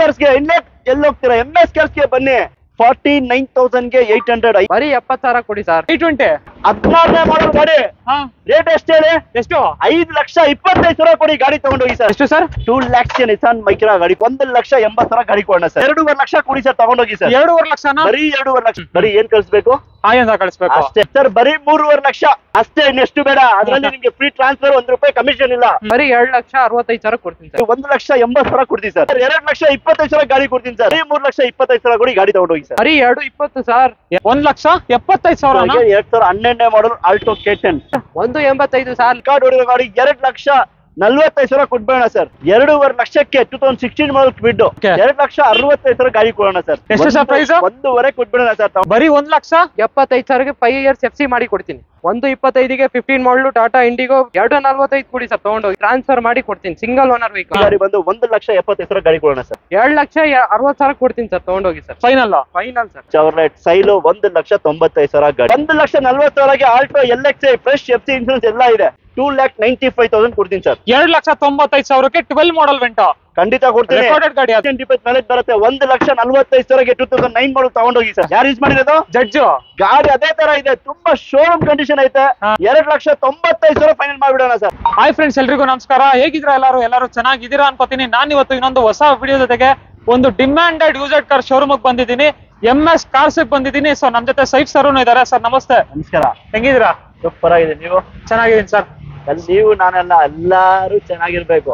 Cars ಗೆ ಇಲ್ಲೇ ಎಲ್ಲಿ ಹೋಗ್ತೀರಾ? MS ಕಾರ್ಸ್ ಗೆ ಬನ್ನಿ. 49,800 ಬರೀ 70,000 ಕೊಡಿ ಸರ್. 320 16ನೇ ಮಾಡಲ್ ಗಾಡಿ. ರೇಟ್ ಎಷ್ಟು ಹೇಳಿ? ಎಷ್ಟು? 5,25,000 ಕೊಡಿ ಗಾಡಿ ತಗೊಂಡೋಗಿ ಸರ್. ಎಷ್ಟು ಸರ್? 2 lakhs ನಿಸಾನ್ ಮೈಕ್ರಾ ಗಾಡಿ 1,80,000 ಗಾಡಿ ಕೊಡೋಣ ಸರ್. 2.5 ಲಕ್ಷ ಕೊಡಿ ಸರ್ ತಗೊಂಡೋಗಿ ಸರ್. 2.5 ಲಕ್ಷನಾ? ಬರೀ 2.5 ಲಕ್ಷ. ಬರೀ ಏನ್ ಕಳಿಸ್ಬೇಕು? ಆಯಂದ ಕಳಿಸ್ಬೇಕು ಅಷ್ಟೇ ಸರ್. ಬರೀ 3.5 ಲಕ್ಷ ಅಷ್ಟೇ, ಇನ್ನೆಷ್ಟು ಬೇಡ. ಅದ್ರಲ್ಲಿ ನಿಮ್ಗೆ ಫ್ರೀ ಟ್ರಾನ್ಸ್ಫರ್, 1 ರೂಪಾಯಿ ಕಮಿಷನ್ ಇಲ್ಲ. ಬರೀ 2,65,000 ಕೊಡ್ತೀನಿ ಸರ್. 1,80,000 ಕೊಡ್ತೀನಿ ಸರ್. 2,25,000 ಗಾಡಿ ಕೊಡ್ತೀನಿ ಸರ್. 3,25,000 ಕೊಡಿ ಗಾಡಿ ತಗೊಂಡೋಗಿ ಸರ್. ಬರೀ 2,20 ಸರ್. 1,75,000 2012ನೇ ಮಾಡಲ್ ಆಲ್ಟೋ K10 1,85 ಸರ್. ಕಾರ್ಡ್ ಹೊಡಿರೋ ಗಾಡಿ 2,45,000 ಕೊಡ್ಬೇಡ ಸರ್. 2.5 ಲಕ್ಷಕ್ಕೆ 2016 ಮಾಡಲ್ ಕ್ವಿಡ್ 2,65,000 ಗಾಡಿ ಕೊಡೋಣ ಸರ್. ಎಷ್ಟು ಸರ್ ಪ್ರೈಸ್? 1.5 ಕೊಟ್ಬಿಡೋಣ ಸರ್. ಬರೀ 1,75,000ಗೆ 5 years FC ಮಾಡಿ ಕೊಡ್ತೀನಿ. 1,25ಗೆ 15 ಮಾಡಲು ಟಾಟಾ ಇಂಡಿಗೋ 2,45 ಕೊಡಿ ಸರ್. ತಗೊಂಡೋಗಿ ಟ್ರಾನ್ಸ್ಫರ್ ಮಾಡಿ ಕೊಡ್ತೀನಿ. ಸಿಂಗಲ್ ಓನರ್ ವೆಹಿಕಲ್ ಗಾಡಿ ಬಂದು 1,70,000 ಗಾಡಿ ಕೊಡೋಣ ಸರ್. 2,60,000 ಕೊಡ್ತೀನಿ ಸರ್. ತಗೊಂಡೋಗಿ sir. Final sir. Chevrolet Sail 1,95,000 ಗಾಡಿ. 1,40,000ಗೆ Alto LXi fresh FC insurance ಎಲ್ಲ ಇದೆ. 2,95,000 ಕೊಡ್ತೀನಿ ಸರ್. 2,95,000ಕ್ಕೆ 12 ಮಾಡಲ್ ವೆಂಟೋ ಖಂಡಿತ ಕೊಡ್ತೀನಿ. ರೆಕಾರ್ಡೆಡ್ ಗಾಡಿ ಅದು. ಮೇಲೆ ಬರುತ್ತೆ. 1,45,000ಗೆ 2009 ಮಾಡಲ್ ತಗೊಂಡೋಗಿ ಸರ್. ಯಾರು ಯೂಸ್ ಮಾಡಿರೋದು? ಜಡ್ಜ್ ಗಾಡಿ ಅದೇ ತರ ಇದೆ, ತುಂಬಾ ಶೋರೂಮ್ ಕಂಡೀಷನ್ ಐತೆ. 2,95,000 ಫೈನಲ್ ಮಾಡ್ಬಿಡೋಣ ಸರ್. ಹಾಯ್ ಫ್ರೆಂಡ್ಸ್, ಎಲ್ರಿಗೂ ನಮಸ್ಕಾರ. ಹೇಗಿದ್ರ ಎಲ್ಲರೂ ಚೆನ್ನಾಗಿದ್ದೀರಾ ಅನ್ಕೋತೀನಿ. ನಾನು ಇವತ್ತು ಇನ್ನೊಂದು ಹೊಸ ವಿಡಿಯೋ ಜೊತೆಗೆ ಒಂದು ಡಿಮ್ಯಾಂಡೆಡ್ ಯೂಸ್ಡ್ ಕಾರ್ ಶೋರೂಮ್ ಬಂದಿದ್ದೀನಿ. MS ಕಾರ್ಸ್ ಬಂದಿದ್ದೀನಿ. ಸೊ ನಮ್ ಜೊತೆ ಸೈಫ್ ಸರ್ ಇದಾರೆ. ಸರ್ ನಮಸ್ತೆ. ನಮಸ್ಕಾರ. ಹೆಂಗಿದ್ದೀರಾ? ಸೂಪರ್ ಆಗಿದೆ. ನೀವು? ಚೆನ್ನಾಗಿದ್ದೀನಿ ಸರ್. ನೀವು ನಾನೆಲ್ಲ ಎಲ್ಲಾರು ಚೆನ್ನಾಗಿರ್ಬೇಕು.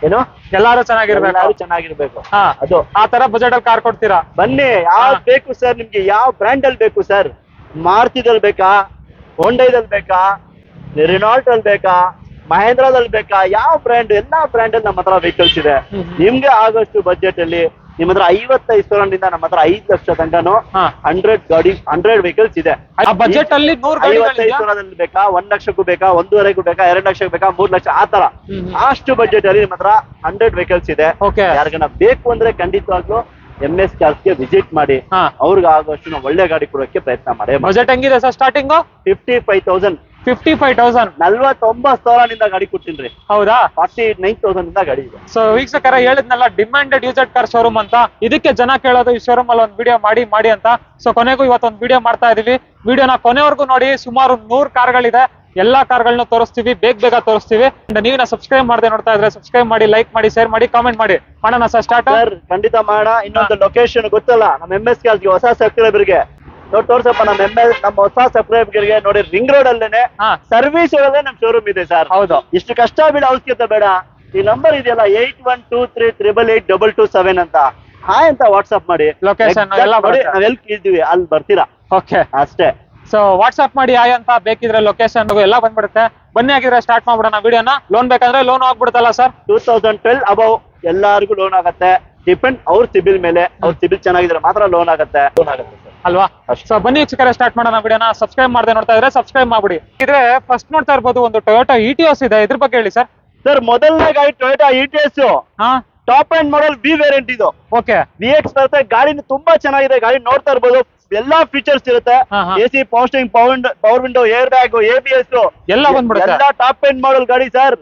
ಏನು? ಎಲ್ಲಾರು ಚೆನ್ನಾಗಿರ್ಬೇಕು. ಅದು ಆ ತರ ಬಜೆಟ್ ಅಲ್ಲಿ ಕಾರ್ ಕೊಡ್ತೀರಾ? ಬನ್ನಿ. ಯಾವ್ದು ಬೇಕು ಸರ್ ನಿಮ್ಗೆ? ಯಾವ ಬ್ರ್ಯಾಂಡ್ ಅಲ್ಲಿ ಬೇಕು ಸರ್? ಮಾರುತಿದಲ್ಲಿ ಬೇಕಾ? ಹೋಂಡೈದಲ್ಲಿ ಬೇಕಾ? ರೆನಾಲ್ಟ್ ಅಲ್ಲಿ ಬೇಕಾ? ಮಹೇಂದ್ರದಲ್ಲಿ ಬೇಕಾ? ಯಾವ ಬ್ರ್ಯಾಂಡ್? ಎಲ್ಲಾ ಬ್ರ್ಯಾಂಡ್ ಅಲ್ಲಿ ನಮ್ಮ ಹತ್ರ ವೆಹಿಕಲ್ಸ್ ಇದೆ. ನಿಮ್ಗೆ ಆಗೋಷ್ಟು ಬಜೆಟ್ ಅಲ್ಲಿ ನಿಮ್ಮ ಹತ್ರ 55,000 ನಮ್ಮ ಹತ್ರ 5 ಲಕ್ಷ ತನಕನು 100 ವೆಹಿಕಲ್ಸ್ ಇದೆ. ಬಜೆಟ್ ಅಲ್ಲಿ 55,000 ಬೇಕಾ? 1 ಲಕ್ಷಕ್ಕೂ ಬೇಕಾ? 1.5 ಬೇಕಾ? 2 ಲಕ್ಷಕ್ಕೆ ಬೇಕಾ? 3 ಲಕ್ಷ ಆ ತರ ಅಷ್ಟು ಬಜೆಟ್ ಅಲ್ಲಿ ನಿಮ್ಮ ಹತ್ರ 100 ವೆಹಿಕಲ್ಸ್ ಇದೆ. ಯಾರಿಗಾನ ಬೇಕು ಅಂದ್ರೆ ಖಂಡಿತವಾಗ್ಲೂ MS ಕಾರ್ಸ್ ಗೆ ವಿಸಿಟ್ ಮಾಡಿ. ಅವ್ರಿಗೆ ಆಗೋಷ್ಟು ನಾವು ಒಳ್ಳೆ ಗಾಡಿ ಕೊಡೋಕೆ ಪ್ರಯತ್ನ ಮಾಡಿ. ಬಜೆಟ್ ಹೆಂಗಿದೆ ಸರ್? ಸ್ಟಾರ್ಟಿಂಗ್ 55,000 49,000 ಗಾಡಿ ಕೊಡ್ತೀನಿ. ಹೌದಾ? 49,000 ಗಾಡಿ ಇದೆ. ಸೊ ವೀಕ್ಷಕರ, ಹೇಳಿದ್ನಲ್ಲ ಡಿಮ್ಯಾಂಡೆಡ್ ಯೂಸ್ಡ್ ಕಾರ್ ಶೋರೂಮ್ ಅಂತ. ಇದಕ್ಕೆ ಜನ ಕೇಳೋದು ಈ ಶೋರೂಮ್ ಅಲ್ಲಿ ಒಂದು ವಿಡಿಯೋ ಮಾಡಿ ಅಂತ. ಸೊ ಕೊನೆಗೂ ಇವತ್ತೊಂದು ವಿಡಿಯೋ ಮಾಡ್ತಾ ಇದೀವಿ. ವಿಡಿಯೋನ ಕೊನೆವರೆಗೂ ನೋಡಿ. ಸುಮಾರು 100 ಕಾರ್ಗಳಿದೆ. ಎಲ್ಲಾ ಕಾರ್ಗಳನ್ನ ತೋರಿಸ್ತೀವಿ, ಬೇಗ ತೋರಿಸ್ತೀವಿ. ನೀವಿನ ಸಬ್ಸ್ಕ್ರೈಬ್ ಮಾಡದೆ ನೋಡ್ತಾ ಇದ್ರೆ ಸಬ್ಸ್ಕ್ರೈಬ್ ಮಾಡಿ, ಲೈಕ್ ಮಾಡಿ, ಶೇರ್ ಮಾಡಿ, ಕಾಮೆಂಟ್ ಮಾಡಿ. ಮಾಡೋಣ ಸರ್ ಸ್ಟಾರ್ಟ್? ಖಂಡಿತ ಮಾಡೋಣ. ಇನ್ನೊಂದು ಲೊಕೇಶನ್ ಗೊತ್ತಲ್ಲ ನಮ್ಮ MS ಕಾರ್ಸ್ ಗೆ ಹೊಸ ಸಬ್ಸ್ಕ್ರೈಬರ್ಗೆ ತೋರ್ಸಪ್ಪ. ನಮ್ಮ ಹೊಸ ಸಬ್ಸ್ಕ್ರೈಬರ್ಗೆ ನೋಡಿ, ರಿಂಗ್ ರೋಡ್ ಅಲ್ಲೇನೆ ಸರ್ವಿಸ್ ಒಳಗೆ ನಮ್ ಶೋರೂಮ್ ಇದೆ ಸರ್. ಹೌದು. ಇಷ್ಟು ಕಷ್ಟ ಬೀಳ ಅವಶ್ಯಕತೆ ಬೇಡ. ಈ ನಂಬರ್ ಇದೆಯಲ್ಲ 8123882227 ಅಂತ ಹಾಯ್ ಅಂತ ವಾಟ್ಸ್ಆಪ್ ಮಾಡಿ. ಲೊಕೇಶನ್ ನಾವ್ ಎಲ್ಲಿ ಇದ್ದೀವಿ ಅಲ್ಲಿ ಬರ್ತೀರಾ. ಓಕೆ, ಅಷ್ಟೇ. ಸೊ ವಾಟ್ಸ್ಆಪ್ ಮಾಡಿ ಹಾಯ್ ಅಂತ. ಬೇಕಿದ್ರೆ ಲೊಕೇಶನ್ ಎಲ್ಲ ಬಂದ್ಬಿಡುತ್ತೆ. ಬನ್ನಿ, ಆಗಿದ್ರೆ ಸ್ಟಾರ್ಟ್ ಮಾಡ್ಬಿಡೋಣ ವಿಡಿಯೋನ. ಲೋನ್ ಬೇಕಂದ್ರೆ ಲೋನ್ ಆಗ್ಬಿಡುತ್ತಲ್ಲ ಸರ್? 2012 ಅಬೌವ್ ಎಲ್ಲಾರ್ಗು ಲೋನ್ ಆಗತ್ತೆ. ಡಿಪೆಂಡ್ ಅವ್ರ ಸಿಬಿಲ್ ಮೇಲೆ. ಅವ್ರ ಸಿಬಿಲ್ ಚೆನ್ನಾಗಿದ್ರೆ ಮಾತ್ರ ಲೋನ್ ಆಗತ್ತೆ ಅಲ್ವಾ? ಸೊ ಬನ್ನಿ ವೀಕ್ಷಕರೇ, ಸ್ಟಾರ್ಟ್ ಮಾಡೋಣ ವಿಡಿಯೋನ. ಸಬ್ಸ್ಕ್ರೈಬ್ ಮಾಡದೆ ನೋಡ್ತಾ ಇದ್ರೆ ಸಬ್ಸ್ಕ್ರೈಬ್ ಮಾಡ್ಬಿಡಿ. ಇದ್ರೆ ಫಸ್ಟ್ ನೋಡ್ತಾ ಇರ್ಬೋದು ಒಂದು ಟೊಯೋಟಾ ETS ಇದೆ. ಇದ್ರ ಬಗ್ಗೆ ಹೇಳಿ ಸರ್. ಸರ್, ಮೊದಲನೇ ಗಾಡಿ Toyota ETS top and model B variant ಇದು. ಓಕೆ, VX ಬರುತ್ತೆ. ಗಾಡಿ ತುಂಬಾ ಚೆನ್ನಾಗಿದೆ. ಗಾಡಿ ನೋಡ್ತಾ ಇರ್ಬೋದು. ಎಲ್ಲಾ ಫೀಚರ್ಸ್ ಇರುತ್ತೆ. AC power power window, air bag, ABS ಎಲ್ಲ ಬಂದ್ಬಿಡುತ್ತೆ. ಎಲ್ಲ ಟಾಪ್ ಎಂಡ್ ಮಾಡಲ್ ಗಾಡಿ ಸರ್.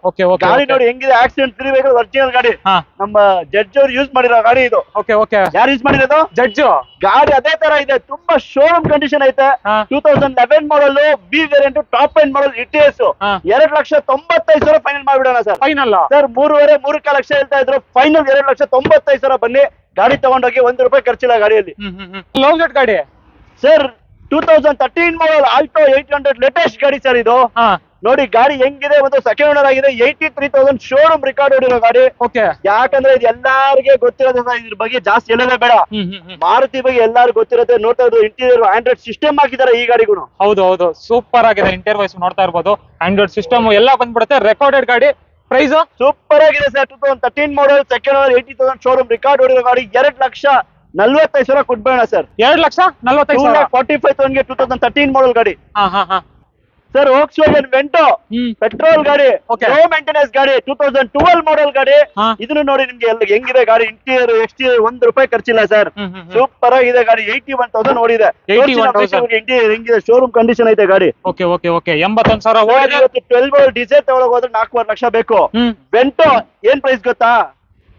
ಗಾಡಿ ನೋಡಿ ಹೆಂಗಿದೆ. ಆಕ್ಸಿಡೆಂಟ್ ಫ್ರೀ ವೆಹಿಕಲ್, ಒರಿಜಿನಲ್ ಗಾಡಿ. ನಮ್ಮ ಜಡ್ಜ್ ಅವ್ರು ಯೂಸ್ ಮಾಡಿರೋ ಗಾಡಿ ಇದು. ಯಾರು ಯೂಸ್ ಮಾಡಿರೋದು? ಜಡ್ಜ್. ಗಾಡಿ ಅದೇ ತರ ಇದೆ, ತುಂಬಾ ಶೋರೂಮ್ ಕಂಡೀಷನ್ ಐತೆ. 2011 model B variant top end model ETS 2,95,000 final ಮಾಡ್ಬಿಡೋಣ ಸರ್. ಫೈನಲ್ ಸರ್ 3.5 ಲಕ್ಷ ಹೇಳ್ತಾ ಇದ್ರು. ಫೈನಲ್ 2,95,000 ಬನ್ನಿ. ಗಾಡಿ ತಗೊಂಡೋಗಿ 1 ರೂಪಾಯಿ ಖರ್ಚಿಲ್ಲ ಗಾಡಿಯಲ್ಲಿ. ಲೋ ಬಜೆಟ್ ಗಾಡಿ ಸರ್. 2013 ಮಾಡಲ್ ಆಲ್ಟೋ 800 ಲೇಟೆಸ್ಟ್ ಗಾಡಿ ಸರ್ ಇದು. ನೋಡಿ ಗಾಡಿ ಹೆಂಗಿದೆ. ಒಂದು ಸೆಕೆಂಡ್ ಓನರ್ ಆಗಿದೆ. 83,000 ಶೋರೂಮ್ ರೆಕಾರ್ಡ್ ಹೊಡಿರೋ ಗಾಡಿ. ಯಾಕಂದ್ರೆ ಇದು ಎಲ್ಲಾರಿಗೆ ಗೊತ್ತಿರೋದು. ಇದ್ರ ಬಗ್ಗೆ ಜಾಸ್ತಿ ಹೇಳೋದೇ ಬೇಡ. ಮಾರುತಿ ಬಗ್ಗೆ ಎಲ್ಲಾರು ಗೊತ್ತಿರುತ್ತೆ. ನೋಡ್ತಾ ಇರೋದು ಇಂಟೀರಿಯರ್ ಆಂಡ್ರಾಯ್ಡ್ ಸಿಸ್ಟಮ್ ಹಾಕಿದ್ದಾರೆ ಈ ಗಾಡಿಗೂ. ಹೌದು, ಸೂಪರ್ ಆಗಿದೆ. ಇಂಟೀರಿಯರ್ ವೈಸ್ ನೋಡ್ತಾ ಇರ್ಬೋದು. ಆಂಡ್ರಾಯ್ಡ್ ಸಿಸ್ಟಮ್ ಎಲ್ಲ ಬಂದ್ಬಿಡುತ್ತೆ. ರೆಕಾರ್ಡೆಡ್ ಗಾಡಿ. ಪ್ರೈಸ್ ಸೂಪರ್ ಆಗಿದೆ sir. 2013 model second owner 80,000 showroom record ಹೊಡಿರೋ ಗಾಡಿ. 2,45,000 ಕೊಡ್ಬೇಡ ಸರ್. 2,45,000 45,000ಗೆ 2013 ಮಾಡಲ್ ಗಾಡಿ. ಸರ್, ವೋಕ್ಸ್ವ್ಯಾಗನ್ ವೆಂಟೋ ಪೆಟ್ರೋಲ್ ಗಾಡಿ, ಲೋ ಮೇಂಟೆನೆನ್ಸ್ ಗಾಡಿ, 2012 ಮಾಡಲ್ ಗಾಡಿ. ಇದನ್ನು ನೋಡಿ ನಿಮ್ಗೆ ಹೆಂಗಿದೆ ಗಾಡಿ. ಇಂಟೀರಿಯರ್ ಎಕ್ಸ್ಟೀರಿಯರ್ 1 ರೂಪಾಯಿ ಖರ್ಚಿಲ್ಲ ಸರ್. ಸೂಪರ್ ಆಗಿದೆ ಗಾಡಿ. 81,000 ಓಡಿದೆ. ಇಂಟೀರಿಯರ್ ಹೆಂಗಿದೆ. ಶೋರೂಮ್ ಕಂಡೀಷನ್ ಐತೆ ಗಾಡಿ. 81,000 12 ಡೀಸೆಲ್ ತಗೊಳಕ್ ಹೋದ್ರೆ 4.5 ಲಕ್ಷ ಬೇಕು. ವೆಂಟೋ ಏನ್ ಪ್ರೈಸ್ ಗೊತ್ತಾ?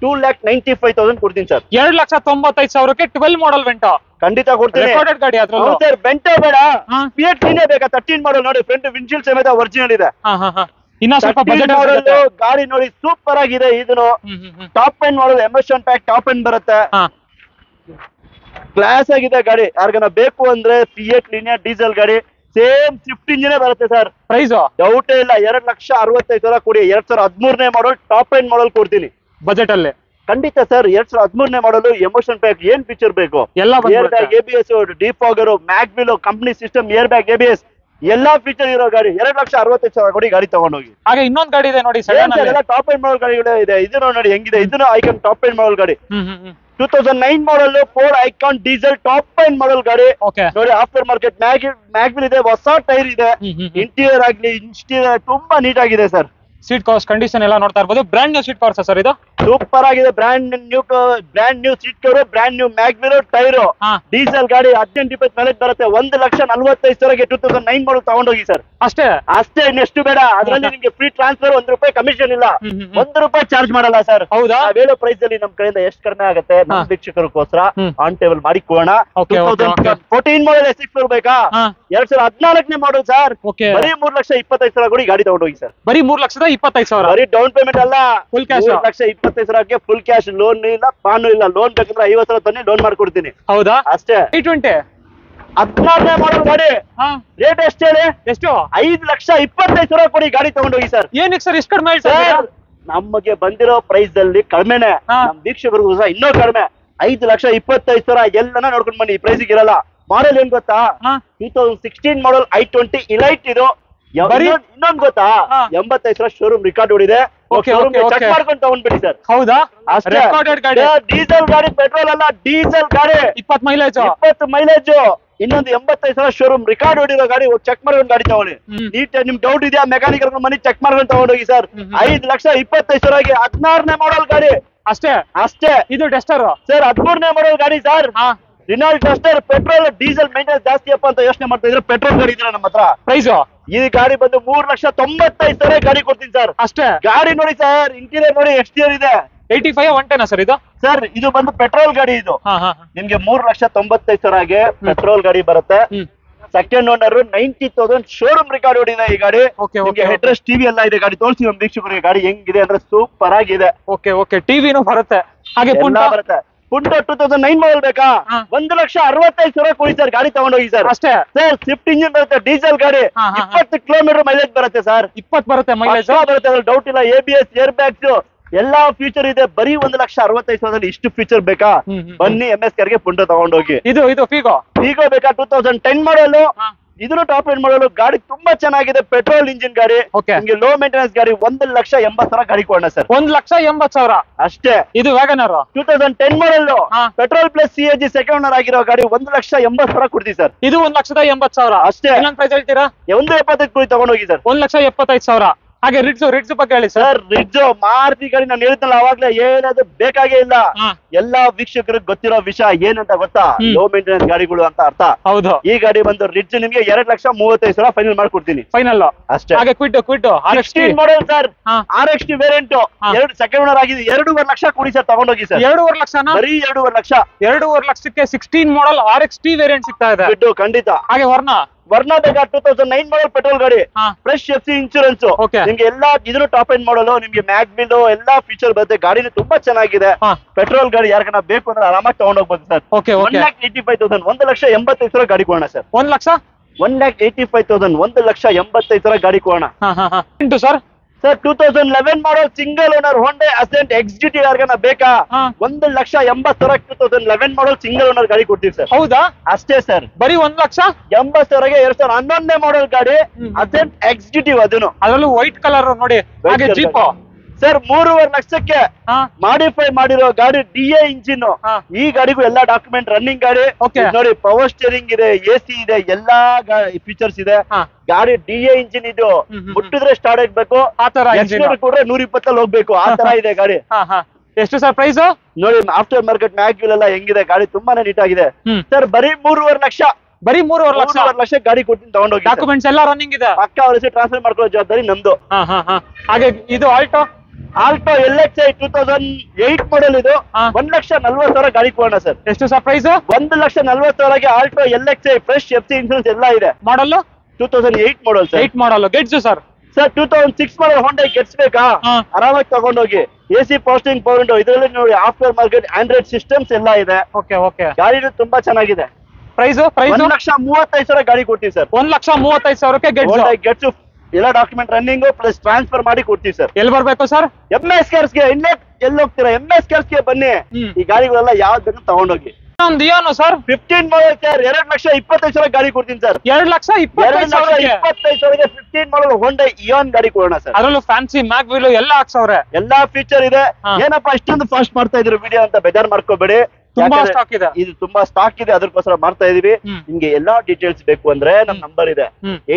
2,95,000 ಕೊಡ್ತೀನಿ ಸರ್. 2,95,000ಕ್ಕೆ 12 ಮಾಡಲ್ ವೆಂಟೋ ಖಂಡಿತ ಕೊಡ್ತೀನಿ. ರೆಕಾರ್ಡೆಡ್ ಗಾಡಿ ಅದ್ರಲ್ಲೂ. ಸರ್ ವೆಂಟೋ ಬೇಡ, ಫಿಯಟ್ ಲೀನೇ ಬೇಕಾ? 13 ಮಾಡಲ್ ನೋಡಿ, ಫ್ರಂಟ್ ವಿಂಡ್ಶೀಲ್ಡ್ ಸಮೇತ ಒರಿಜಿನಲ್ ಇದೆ. ಇನ್ನ ಸ್ವಲ್ಪ ಬಜೆಟ್ ಗಾಡಿ ನೋಡಿ ಸೂಪರ್ ಆಗಿದೆ. ಇದನ್ನು ಟಾಪ್ ಎಂಡ್ ಮಾಡಲ್ ಎಮೋಷನ್ ಪ್ಯಾಕ್ ಟಾಪ್ ಎಂಡ್ ಬರುತ್ತೆ. ಕ್ಲಾಸ್ ಆಗಿದೆ ಗಾಡಿ. ಯಾರಿಗನ ಬೇಕು ಅಂದ್ರೆ ಫಿಯಟ್ ಲೀನಿಯಾ ಡೀಸೆಲ್ ಗಾಡಿ, ಸೇಮ್ ಸ್ವಿಫ್ಟ್ ಇಂಜಿನ್ ಬರುತ್ತೆ ಸರ್. ಪ್ರೈಸ್ ಡೌಟೇ ಇಲ್ಲ. 2,65,000 ಕೊಡಿ. 2013 ಮಾಡಲ್ ಟಾಪ್ ಎಂಡ್ ಮಾಡಲ್ ಕೊಡ್ತೀನಿ ಬಜೆಟ್ ಅಲ್ಲಿ. ಖಂಡಿತ ಸರ್. 2013 ಮಾಡಲು ಎಮೋಷನ್ ಪ್ಯಾಕ್ ಏನ್ ಫೀಚರ್ ಬೇಕು? ಎಲ್ಲ air bag, ABS, defogger, mag wheel, company system, air bag, ABS ಎಲ್ಲಾ ಫೀಚರ್ ಇರೋ ಗಾಡಿ 2,65,000 ಕೊಡಿ. ಗಾಡಿ ತಗೊಂಡೋಗಿ. ಹಾಗೆ ಇನ್ನೊಂದ್ ಗಾಡಿ ಇದೆ ನೋಡಿ, ಟಾಪ್ ಎಂಡ್ ಮಾಡಲ್ ಗಾಡಿಗಳು ಇದೆ. ಇದನ್ನು ನೋಡಿ ಹೆಂಗಿದೆ. ಇದನ್ನು ಐಕಾನ್ ಟಾಪ್ ಎಂಡ್ ಮಾಡಲ್ ಗಾಡಿ. 2009 model Ford Ikon diesel top end model ಗಾಡಿ ನೋಡಿ. ಆಫ್ಟರ್ ಮಾರ್ಕೆಟ್ ಮ್ಯಾಗ್ವಿಲ್ ಇದೆ, ಹೊಸ ಟೈರ್ ಇದೆ. ಇಂಟೀರಿಯರ್ ಆಗ್ಲಿ ಎಕ್ಸ್ಟೀರಿಯರ್ ತುಂಬಾ ನೀಟ್ ಆಗಿದೆ ಸರ್. ಸೀಟ್ ಕವರ್ಸ್ ಕಂಡೀಷನ್ ಎಲ್ಲ ನೋಡ್ತಾ ಇರ್ಬೋದು. Brand new seat covers sir ಇದು. ಸೂಪರ್ ಆಗಿದೆ. Brand new seat cover, brand new mag wheel tyre, diesel ಗಾಡಿ. 18-20 ಮೈಲೇಜ್ ಬರುತ್ತೆ. 1,45,000ಗೆ 2009 ಮಾಡಲ್ ತಗೊಂಡೋಗಿ ಸರ್. ಅಷ್ಟೇ ಇನ್ನೆಷ್ಟು ಬೇಡ. ಅದರಲ್ಲಿ ನಿಮ್ಗೆ ಫ್ರೀ ಟ್ರಾನ್ಸ್ಫರ್, ₹1 ಕಮಿಷನ್ ಇಲ್ಲ, ₹1 ಚಾರ್ಜ್ ಮಾಡಲ್ಲ ಸರ್. ಹೌದಾ? ಹೇಳೋ ಪ್ರೈಸ್ ಅಲ್ಲಿ ನಮ್ ಕಡೆಯಿಂದ ಎಷ್ಟು ಕಡಿಮೆ ಆಗುತ್ತೆ ನಮ್ಮ ವೀಕ್ಷಕರಿಗೋಸ್ಕರ ಆನ್ ಟೇಬಲ್ ಮಾಡಿ ಕೊಡೋಣ. 2014 ಮಾಡಲ್ SX ಬೇಕಾ? 2014 ಮಾಡಲ್ ಸರ್. ಬರೀ 3,25,000 ಕೊಡಿ ಗಾಡಿ ತಗೊಂಡೋಗಿ ಸರ್. ಬರೀ 3,25,000. ಬರೀ ಡೌನ್ ಪೇಮೆಂಟ್ ಅಲ್ಲ, ಫುಲ್ ಕ್ಯಾಶ್. 3,25,000ಗೆ ಫುಲ್ ಕ್ಯಾಶ್. ಲೋನ್ ಇಲ್ಲ, ಪಾನು ಇಲ್ಲ. ಲೋನ್ ಬೇಕಂದ್ರೆ 50,000 ತನ್ನಿ, ಲೋನ್ ಮಾಡ್ಕೊಡ್ತೀನಿ. ಹೌದಾ? ಅಷ್ಟೇ. 320 14 ಮಾಡಲ್ ಗಾಡಿ. ರೇಟ್ ಎಷ್ಟು ಹೇಳಿ? ಎಷ್ಟು? 5,25,000 ಕೊಡಿ ಗಾಡಿ ತಗೊಂಡೋಗಿ ಸರ್. ಏನಕ್ಕೆ ಸರ್ ಇಷ್ಟು ಕಡಿಮೆ ಹೇಳ್ತಾರೆ? ನಮಗೆ ಬಂದಿರೋ ಪ್ರೈಸ್ ಅಲ್ಲಿ ಕಡಿಮೆನೆ, ನಮ್ ವೀಕ್ಷಕರಿಗೂ ಸಹ ಇನ್ನೂ ಕಡಿಮೆ. 5,25,000 ಎಲ್ಲನ ನೋಡ್ಕೊಂಡ್ ಬನ್ನಿ. ಈ ಪ್ರೈಸ್ ಇರಲ್ಲ. ಮಾಡಲ್ ಏನ್ ಗೊತ್ತಾ? 2016 ಮಾಡಲ್ i20 ಇಲೈಟ್ ಇದು. ಇನ್ನೊಂದ್ ಗೊತ್ತಾ? 85,000 ಶೋರೂಮ್ ರೆಕಾರ್ಡ್ ಹೊಡಿದೆ. ಚೆಕ್ ಮಾಡ್ಕೊಂಡು ತಗೊಂಡ್ಬಿಡಿ ಸರ್. ಹೌದಾ? ಅಷ್ಟೇ. ಡೀಸೆಲ್ ಗಾಡಿ, ಪೆಟ್ರೋಲ್ ಅಲ್ಲ, ಡೀಸೆಲ್ ಗಾಡಿ. 20 ಮೈಲೇಜ್. ಇನ್ನೊಂದು 85,000 ಶೋರೂಮ್ ರೆಕಾರ್ಡ್ ಹೊಡಿರೋ ಗಾಡಿ. ಚೆಕ್ ಮಾಡ್ಕೊಂಡು ಗಾಡಿ ತಗೊಳ್ಳಿ. ನೀಟ್. ನಿಮ್ ಡೌಟ್ ಇದೆಯಾ? ಮೆಕ್ಯಾನಿಕ್ ಮನಿ ಚೆಕ್ ಮಾಡ್ಕೊಂಡು ತಗೊಂಡೋಗಿ ಸರ್. 5,25,000ಗೆ 16ನೇ ಮಾಡಲ್ ಗಾಡಿ. ಅಷ್ಟೇ. ಇದು ಡಸ್ಟರ್ ಸರ್. 13ನೇ ಮಾಡಲ್ ಗಾಡಿ sir. Renault Duster. Petrol diesel maintenance ಜಾಸ್ತಿ ಅಪ್ಪ ಅಂತ ಯೋಚನೆ ಮಾಡ್ತಾ ಇದ್ರೆ ಪೆಟ್ರೋಲ್ ಗಾಡಿ ಇದ್ರೆ ನಮ್ಮ ಹತ್ರ. ಪ್ರೈಸ್ ಈ ಗಾಡಿ ಬಂದು 3,95,000 ಗಾಡಿ ಕೊಡ್ತೀನಿ ಸರ್. ಅಷ್ಟೇ. ಗಾಡಿ ನೋಡಿ ಸರ್, ಇಂಟೀರಿಯರ್ ನೋಡಿ, ಎಕ್ಸ್ಟೀರಿಯರ್ ಇದೆ. 85 110 ಸರ್ ಇದು. ಸರ್ ಇದು ಬಂದು ಪೆಟ್ರೋಲ್ ಗಾಡಿ. ಇದು ನಿಮ್ಗೆ 3,95,000ಗೆ ಪೆಟ್ರೋಲ್ ಗಾಡಿ ಬರುತ್ತೆ. ಸೆಕೆಂಡ್ ಓನರ್, 90,000 ಶೋರೂಮ್ ರೆಕಾರ್ಡ್ ಹೊಡಿದೆ ಈ ಗಾಡಿ. ಹೆಡ್ರೆಸ್ ಟಿವಿ ಎಲ್ಲ ಇದೆ. ಗಾಡಿ ತೋರಿಸಿ ನಮ್ಮ ವೀಕ್ಷಕರಿಗೆ. ಗಾಡಿ ಹೆಂಗಿದೆ ಅಂದ್ರೆ ಸೂಪರ್ ಆಗಿದೆ. ಟಿವಿನೂ ಬರುತ್ತೆ. ಹಾಗೆ ಬರುತ್ತೆ. ಪುಂಟೋ 2009 ಮಾಡಲ್ ಬೇಕಾ? 1,65,000 ಕೊಡಿ ಸರ್. ಗಾಡಿ ತಗೊಂಡೋಗಿ ಸರ್. ಅಷ್ಟೇ ಸರ್. ಸ್ವಿಫ್ಟ್ ಇಂಜಿನ್ ಬರುತ್ತೆ, ಡೀಸೆಲ್ ಗಾಡಿ. 20 ಕಿಲೋಮೀಟರ್ ಮೈಲೇಜ್ ಬರುತ್ತೆ ಸರ್. 20 ಬರುತ್ತೆ ಮೈಲೇಜ್ ಬರುತ್ತೆ, ಡೌಟ್ ಇಲ್ಲ. ABS, ಏರ್ ಬ್ಯಾಗ್ಸ್ ಎಲ್ಲಾ ಫೀಚರ್ ಇದೆ. ಬರೀ 1,65,000 ಇಷ್ಟು ಫೀಚರ್ ಬೇಕಾ? ಬನ್ನಿ MS ಕಾರ್ಗೆ ಪುಂಟೋ ತಗೊಂಡೋಗಿ. ಇದು ಫೀಗೋ ಬೇಕಾ? 2010 ಮಾಡಲ್. ಇದನ್ನು ಟಾಪ್ ಎಂಡ್ ಮಾಡಲು. ಗಾಡಿ ತುಂಬಾ ಚೆನ್ನಾಗಿದೆ. ಪೆಟ್ರೋಲ್ ಇಂಜಿನ್ ಗಾಡಿ. ನಿಮ್ಗೆ ಲೋ ಮೇಂಟೆನೆನ್ಸ್ ಗಾಡಿ. 1,80,000 ಗಾಡಿ ಕೊಡೋಣ ಸರ್. 1,80,000 ಅಷ್ಟೇ. ಇದು Wagon R 2010 model. Petrol plus CNG second owner ಆಗಿರೋ ಗಾಡಿ. 1,80,000 ಕೊಡ್ತೀವಿ ಸರ್. ಇದು 1,80,000 ಅಷ್ಟೇ. ಪ್ರೈಸ್ ಹೇಳ್ತೀರಾ? 1,75,000 ಕೊಡಿ ತಗೊಂಡೋಗಿ ಸರ್. 1,75,000. ಹಾಗೆ ರಿಡ್ಜ್ ಬಗ್ಗೆ ಹೇಳಿ ಸರ್. ರಿಡ್ಜ್ ಮಾರುತಿ ಗಾಡಿ ನಾನು ಹೇಳಿದ್ನಲ್ಲ ಅವಾಗ್ಲೇ, ಏನಾದ್ರು ಬೇಕಾಗೇ ಇಲ್ಲ. ಎಲ್ಲಾ ವೀಕ್ಷಕರಿಗೆ ಗೊತ್ತಿರೋ ವಿಷಯ ಏನಂತ ಗೊತ್ತಾ? ಲೋ ಮೇಂಟೆನೆನ್ಸ್ ಗಾಡಿಗಳು ಅಂತ ಅರ್ಥ. ಹೌದು. ಈ ಗಾಡಿ ಬಂದು ರಿಡ್ಜ್ ನಿಮ್ಗೆ 2,35,000 ಫೈನಲ್ ಮಾಡ್ಕೊಡ್ತೀನಿ. ಫೈನಲ್ ಅಷ್ಟೇ. ಹಾಗೆ Kwid model sir. RXT variant. Second owner ಆಗಿದೆ. 2.5 ಲಕ್ಷ ಕೊಡಿ ಸರ್ ತಗೊಂಡೋಗಿ ಸರ್. 2.5 ಲಕ್ಷ ಬರೀ 2.5 ಲಕ್ಷ. 2.5 ಲಕ್ಷಕ್ಕೆ 16 ಮಾಡಲ್ RXT ವೇರಿಯಂಟ್ ಸಿಗ್ತಾ ಇದೆ. ಖಂಡಿತ. ಹಾಗೆ ವರ್ಣ ಬೇಕಾ? 2009 ಮಾಡಲ್ ಪೆಟ್ರೋಲ್ ಗಾಡಿ. Fresh FC insurance. ನಿಮ್ಗೆ ಎಲ್ಲಾ ಇದನ್ನು ಟಾಪ್ ಎಂಡ್ ಮಾಡಲು. ನಿಮ್ಗೆ ಮ್ಯಾಗ್ವಿಲ್ ಎಲ್ಲಾ ಫೀಚರ್ ಬರುತ್ತೆ. ಗಾಡಿನ ತುಂಬಾ ಚೆನ್ನಾಗಿದೆ. ಪೆಟ್ರೋಲ್ ಗಾಡಿ ಯಾರಿಗನ ಬೇಕು ಅಂದ್ರೆ ಆರಾಮಾಗಿ ತಗೊಂಡೋಗ್ಬೋದು ಸರ್. 1,85,000 1,80,000 ಗಾಡಿ ಕೊಡೋಣ ಸರ್. 1,85,000 1,85,000 ಗಾಡಿ ಕೊಡೋಣ sir. Sir 2011 model single owner Honda Accent XGT ಯಾರಿಗನ ಬೇಕಾ? 1,80,000 2011 ಮಾಡಲ್ ಸಿಂಗಲ್ ಓನರ್ ಗಾಡಿ ಕೊಡ್ತೀವಿ ಸರ್. ಹೌದಾ? ಅಷ್ಟೇ ಸರ್. ಬರೀ 1,80,000ಗೆ 2011 ಮಾಡಲ್ ಗಾಡಿ ಅಸೆಂಟ್ XGT. ಅದರಲ್ಲೂ ವೈಟ್ ಕಲರ್ ನೋಡಿ. ಹಾಗೆ ಜೀಪ್ ಸರ್ 3.5 ಲಕ್ಷಕ್ಕೆ ಮಾಡಿಫೈ ಮಾಡಿರೋ ಗಾಡಿ. DA engine. ಈ ಗಾಡಿಗೂ ಎಲ್ಲಾ ಡಾಕ್ಯುಮೆಂಟ್ ರನ್ನಿಂಗ್ ಗಾಡಿ ನೋಡಿ. ಪವರ್ ಸ್ಟೇರಿಂಗ್ ಇದೆ, AC ಇದೆ, ಎಲ್ಲಾ ಫೀಚರ್ಸ್ ಇದೆ. ಗಾಡಿ DA ಇಂಜಿನ್. ಇದು ಮುಟ್ಟಿದ್ರೆ ಸ್ಟಾರ್ಟ್ ಆಗ್ಬೇಕು. ಕೂಡ 120 ಹೋಗ್ಬೇಕು. ಆ ತರ ಇದೆ ಗಾಡಿ. ಎಷ್ಟು ಸರ್ ಪ್ರೈಸ್ ನೋಡಿ? ಆಫ್ಟರ್ ಮಾರ್ಕೆಟ್ ಮ್ಯಾಗ್ವಿಲ್ ಎಲ್ಲ ಹೆಂಗಿದೆ. ಗಾಡಿ ತುಂಬಾನೇ ನೀಟ್ ಆಗಿದೆ ಸರ್. ಬರೀ 3.5 ಲಕ್ಷ. ಬರೀ 3.5 ಲಕ್ಷ ಗಾಡಿ ಕೊಡ್ತೀನಿ ತಗೊಂಡೋಗಿ. ಡಾಕ್ಯುಮೆಂಟ್ಸ್ ಎಲ್ಲ ರನ್ನಿಂಗ್ ಇದೆ. ಪಕ್ಕ ಅವ್ರ ಟ್ರಾನ್ಸ್ಫರ್ ಮಾಡ್ಕೊಳ್ಳೋ ಜವಾಬ್ದಾರಿ ನಮ್ದು. ಹಾಗೆ ಇದು ಆಲ್ಟೋ ಆಲ್ಟೋ LXi 2008 ಮಾಡೆಲ್ ಇದು. 1,40,000 ಗಾಡಿ ಕೊಡೋಣ ಸರ್. ಎಷ್ಟು ಸರ್ ಪ್ರೈಸ್? 1,40,000ಗೆ Alto LXi fresh FC insurance ಎಲ್ಲ ಇದೆ. Model 2008 model sir. 8 model. Getz sir 2006 model Honda Getz ಬೇಕಾ? ಆರಾಮಾಗಿ ತಗೊಂಡೋಗಿ. AC ಪೋಸ್ಟಿಂಗ್ ಪವರ್ ವಿಂಡೋ, ಇದರಲ್ಲಿ ನೋಡಿ ಆಫ್ಟರ್ ಮಾರ್ಕೆಟ್ ಆಂಡ್ರಾಯ್ಡ್ ಸಿಸ್ಟಮ್ಸ್ ಎಲ್ಲ ಇದೆ. ಓಕೆ ಗಾಡಿ ತುಂಬಾ ಚೆನ್ನಾಗಿದೆ. ಪ್ರೈಸ್ 1,35,000 ಗಾಡಿ ಕೊಡ್ತೀವಿ ಸರ್. 1,35,000ಕ್ಕೆ ಗೆಟ್ಸ್ ಎಲ್ಲ ಡಾಕ್ಯುಮೆಂಟ್ ರನ್ನಿಂಗ್ ಪ್ಲಸ್ ಟ್ರಾನ್ಸ್ಫರ್ ಮಾಡಿ ಕೊಡ್ತೀವಿ ಸರ್. ಎಲ್ಲಿ ಬರ್ಬೇಕು ಸರ್? MS ಕಾರ್ಸ್ಗೆ. ಎಲ್ಲಿ ಹೋಗ್ತೀರಾ? MS ಕಾರ್ಸ್ಗೆ ಬನ್ನಿ. ಈ ಗಾಡಿಗಳೆಲ್ಲ ಯಾವ್ದು ಬೇಕು ತಗೊಂಡೋಗಿ. ಒಂದು ಇಯೋನು ಸರ್ 15 ಮಾಡೆಲ್ ಸರ್. 2,25,000 ಗಾಡಿ ಕೊಡ್ತೀನಿ ಸರ್. 2,25,000ಕ್ಕೆ 15 ಮಾಡೆಲ್ ಹೊಂಡಾ ಇಯಾನ್ ಗಾಡಿ ಕೊಡೋಣ ಸರ್. ಅದರಲ್ಲೂ ಫ್ಯಾನ್ಸಿ ಮ್ಯಾಗ್ ವೀಲ್ ಎಲ್ಲ ಹಾಕ್ಸವ್ರೆ. ಎಲ್ಲಾ ಫೀಚರ್ ಇದೆ. ಏನಪ್ಪಾ ಇಷ್ಟೊಂದು ಫಾಸ್ಟ್ ಮಾಡ್ತಾ ಇದ್ರು ವಿಡಿಯೋ ಅಂತ ಬೇಜಾರ್ ಮಾಡ್ಕೋಬೇಡಿ. ತುಂಬಾ ಸ್ಟಾಕ್ ಇದೆ. ಇದು ತುಂಬಾ ಸ್ಟಾಕ್ ಇದೆ, ಅದಕ್ಕೋಸ್ಕರ ಮಾಡ್ತಾ ಇದೀವಿ. ನಿಮ್ಗೆ ಎಲ್ಲಾ ಡೀಟೇಲ್ಸ್ ಬೇಕು ಅಂದ್ರೆ ನಮ್ ನಂಬರ್ ಇದೆ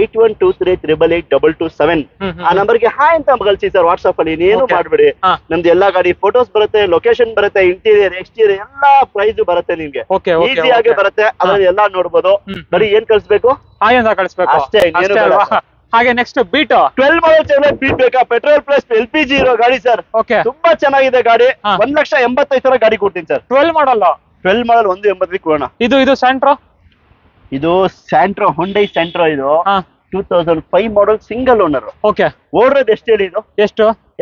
8123888227. ಆ ನಂಬರ್ಗೆ ಹಾಯ್ ಅಂತ ಕಳಿಸಿ ಸರ್ ವಾಟ್ಸ್ಆಪ್ ಅಲ್ಲಿ. ಏನು ಮಾಡ್ಬೇಡಿ. ನಮ್ದು ಎಲ್ಲಾ ಗಾಡಿ ಫೋಟೋಸ್ ಬರುತ್ತೆ, ಲೊಕೇಶನ್ ಬರುತ್ತೆ, ಇಂಟೀರಿಯರ್ ಎಕ್ಸ್ಟೀರಿಯರ್ ಎಲ್ಲಾ ಪ್ರೈಸ್ ಬರುತ್ತೆ ನಿಮ್ಗೆ. ಈಸಿ ಆಗಿ ಬರುತ್ತೆ. ಅದ್ರಲ್ಲಿ ಎಲ್ಲಾ ನೋಡ್ಬೋದು. ಬರೀ ಏನ್ ಕಳಿಸ್ಬೇಕು? ಹಾಯ್ ಅಂತ ಕಳಿಸ್ಬೇಕು ಅಷ್ಟೇ. ಹಾಗೆ next beet 12 model Charlotte beet ಬೇಕಾ? ಪೆಟ್ರೋಲ್ ಪ್ಲಸ್ LPG ಇರೋ ಗಾಡಿ ಸರ್. ತುಂಬಾ ಚೆನ್ನಾಗಿದೆ ಗಾಡಿ. 1,85,000 ಗಾಡಿ ಕೊಡ್ತೀನಿ ಸರ್. 12 ಮಾಡಲ್ 1,80,000 ಕೊಡೋಣ. ಇದು ಸ್ಯಾಂಟ್ರೋ. ಇದು ಸ್ಯಾಂಟ್ರೋ, ಹುಂಡೈ ಸ್ಯಾಂಟ್ರೋ. ಇದು 2005 ಮಾಡೆಲ್ ಸಿಂಗಲ್ ಓನರ್. ಓಕೆ. ಓಡಿರೋದು ಎಷ್ಟು ಹೇಳಿ? ಇದು